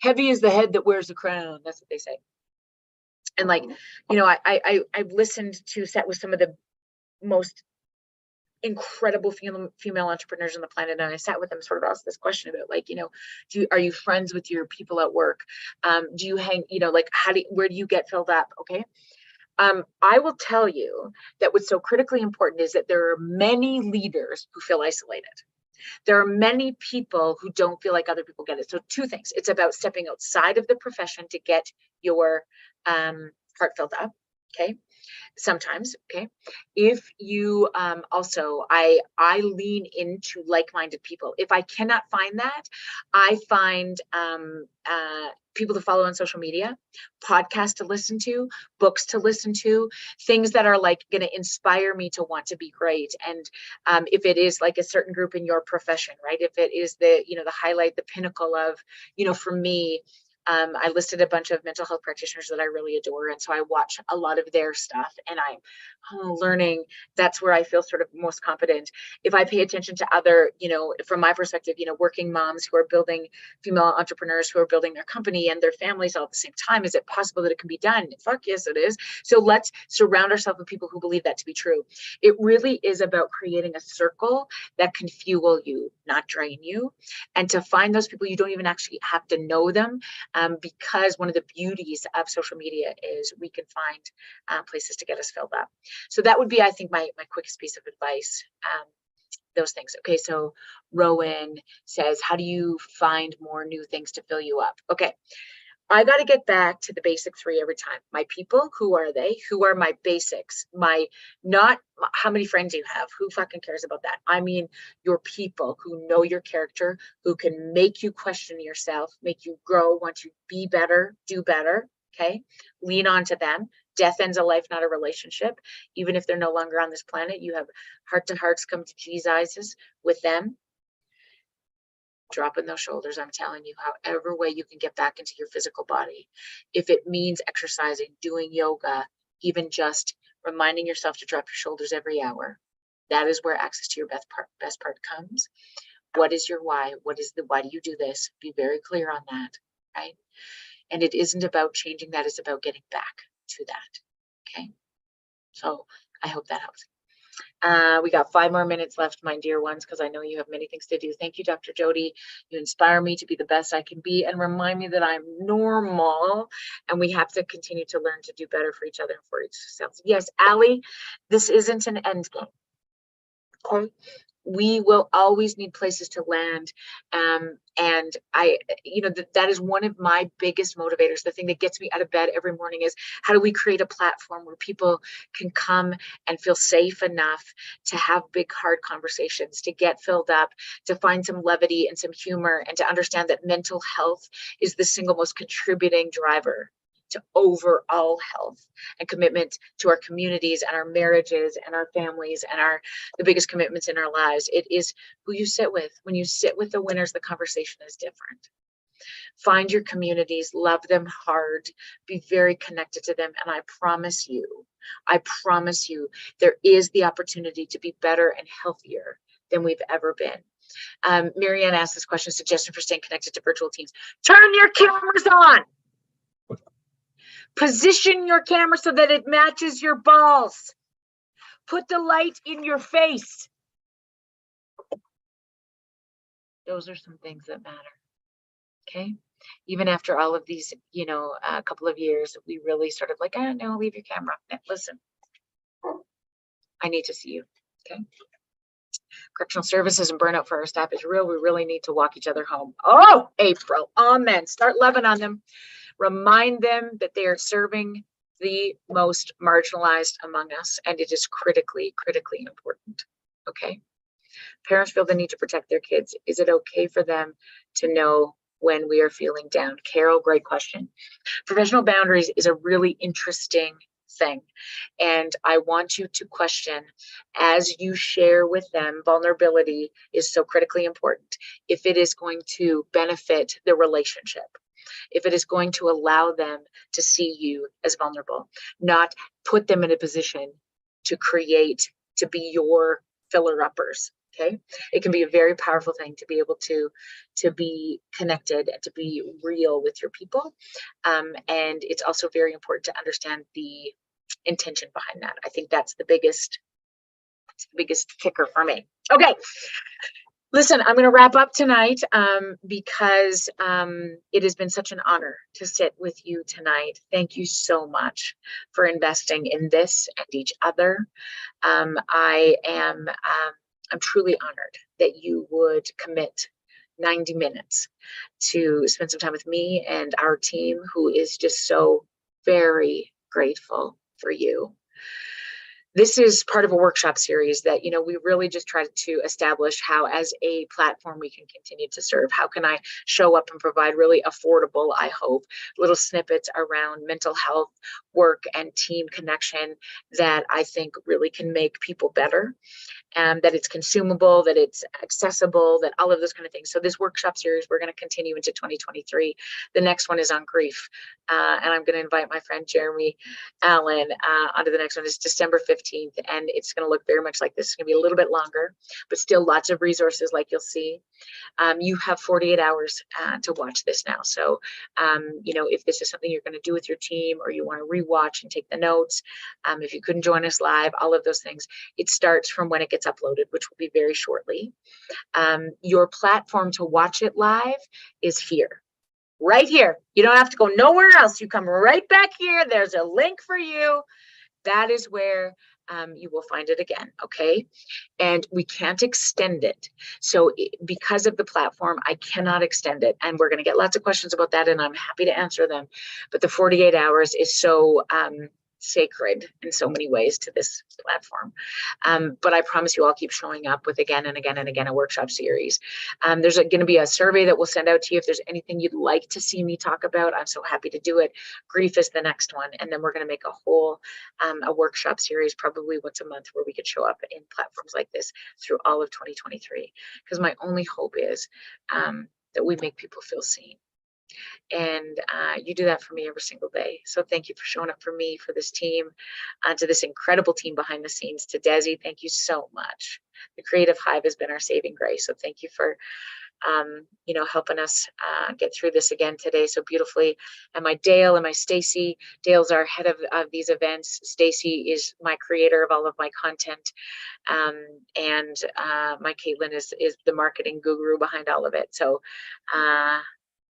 heavy is the head that wears the crown. That's what they say. And like, I've listened to set with some of the most incredible female entrepreneurs on the planet, and I sat with them, sort of asked this question about, like, are you friends with your people at work? Do you hang, like, where do you get filled up? Okay. I will tell you that what's so critically important is that there are many leaders who feel isolated. There are many people who don't feel like other people get it. So two things. It's about stepping outside of the profession to get your heart filled up. Okay. Sometimes. Okay. If you also, I lean into like-minded people. If I cannot find that, I find people to follow on social media, podcasts to listen to, books to listen to, things that are like going to inspire me to want to be great. And if it is like a certain group in your profession, right? If it is the highlight, the pinnacle of, for me, I listed a bunch of mental health practitioners that I really adore. And so I watch a lot of their stuff, and I'm learning. That's where I feel sort of most confident. If I pay attention to other, from my perspective, working moms who are building, female entrepreneurs who are building their company and their families all at the same time, is it possible that it can be done? Fuck yes, it is. So let's surround ourselves with people who believe that to be true. It really is about creating a circle that can fuel you, not drain you. And to find those people, you don't even actually have to know them, because one of the beauties of social media is we can find places to get us filled up. So that would be, I think, my quickest piece of advice. Those things. Okay, so Rowan says, how do you find more new things to fill you up? Okay, I got to get back to the basic three every time. My people, who are they? Who are my basics? Not how many friends you have. Who fucking cares about that? I mean, your people who know your character, who can make you question yourself, make you grow, want to be better, do better. Okay, lean on to them. Death ends a life, not a relationship. Even if they're no longer on this planet, you have heart to hearts, come to Jesus with them. Dropping those shoulders, I'm telling you, however way you can get back into your physical body. If it means exercising, doing yoga, even just reminding yourself to drop your shoulders every hour, that is where access to your best part comes. What is your why? Why do you do this? Be very clear on that, right? And it isn't about changing that, it's about getting back to that. Okay. So I hope that helps. We got 5 more minutes left, my dear ones, because I know you have many things to do. Thank you, Dr. Jody. You inspire me to be the best I can be and remind me that I'm normal, and we have to continue to learn to do better for each other and for ourselves. Yes, Allie, this isn't an end game. Okay. We will always need places to land. And that is one of my biggest motivators. The thing that gets me out of bed every morning is, how do we create a platform where people can come and feel safe enough to have big, hard conversations, to get filled up, to find some levity and some humor, and to understand that mental health is the single most contributing driver to overall health and commitment to our communities and our marriages and our families and the biggest commitments in our lives. It is who you sit with. When you sit with the winners, the conversation is different. Find your communities, love them hard, be very connected to them. And I promise you, there is the opportunity to be better and healthier than we've ever been. Marianne asked this question, suggestion for staying connected to virtual teams. Turn your cameras on. Position your camera so that it matches your balls. Put the light in your face. Those are some things that matter. Okay. Even after all of these, a couple of years, we really sort of like, no, leave your camera. Listen, I need to see you. Okay. Correctional services and burnout for our staff is real. We really need to walk each other home. Oh, April, amen. Start loving on them. Remind them that they are serving the most marginalized among us, and it is critically, critically important. Okay. Parents feel the need to protect their kids. Is it okay for them to know when we are feeling down? Carol, great question. Professional boundaries is a really interesting thing. And I want you to question, as you share with them, vulnerability is so critically important. If it is going to benefit the relationship, if it is going to allow them to see you as vulnerable, not put them in a position to be your filler-uppers. Okay. It can be a very powerful thing to be able to be connected and to be real with your people. And it's also very important to understand the intention behind that. I think that's the biggest kicker for me. Okay. Listen, I'm going to wrap up tonight because it has been such an honor to sit with you tonight. Thank you so much for investing in this and each other. I'm truly honored that you would commit 90 minutes to spend some time with me and our team, who is just so very grateful for you. This is part of a workshop series that, we really just tried to establish how, as a platform, we can continue to serve. How can I show up and provide really affordable, I hope, little snippets around mental health, work, and team connection that I think really can make people better that it's consumable, that it's accessible, that all of those kind of things. So this workshop series, we're going to continue into 2023. The next one is on grief. And I'm going to invite my friend Jeremy Allen onto the next one. It's December 15th. And it's going to look very much like this. It's going to be a little bit longer, but still lots of resources like you'll see. You have 48 hours to watch this now. So, if this is something you're going to do with your team, or you want to rewatch and take the notes, if you couldn't join us live, all of those things, it starts from when it gets uploaded, which will be very shortly. Your platform to watch it live is here. Right here. You don't have to go nowhere else. You come right back here. There's a link for you. That is where you will find it again. Okay. And we can't extend it. So because of the platform, I cannot extend it. And we're going to get lots of questions about that, and I'm happy to answer them. But the 48 hours is so sacred in so many ways to this platform. But I promise you, I'll keep showing up with again and again and again a workshop series. There's going to be a survey that we'll send out to you if there's anything you'd like to see me talk about. I'm so happy to do it. Grief is the next one, and then we're going to make a whole a workshop series probably once a month where we could show up in platforms like this through all of 2023. Because my only hope is that we make people feel seen. And you do that for me every single day. So thank you for showing up for me, for this team, to this incredible team behind the scenes, to Desi. Thank you so much. The Creative Hive has been our saving grace. So thank you for, helping us get through this again today so beautifully. And my Dale and my Stacy. Dale's our head of these events. Stacy is my creator of all of my content. And my Caitlin is the marketing guru behind all of it. So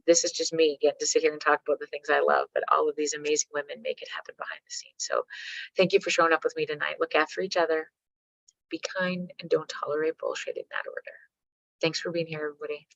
this is just me getting to sit here and talk about the things I love, but all of these amazing women make it happen behind the scenes. So thank you for showing up with me tonight. Look after each other, be kind, and don't tolerate bullshit in that order. Thanks for being here, everybody.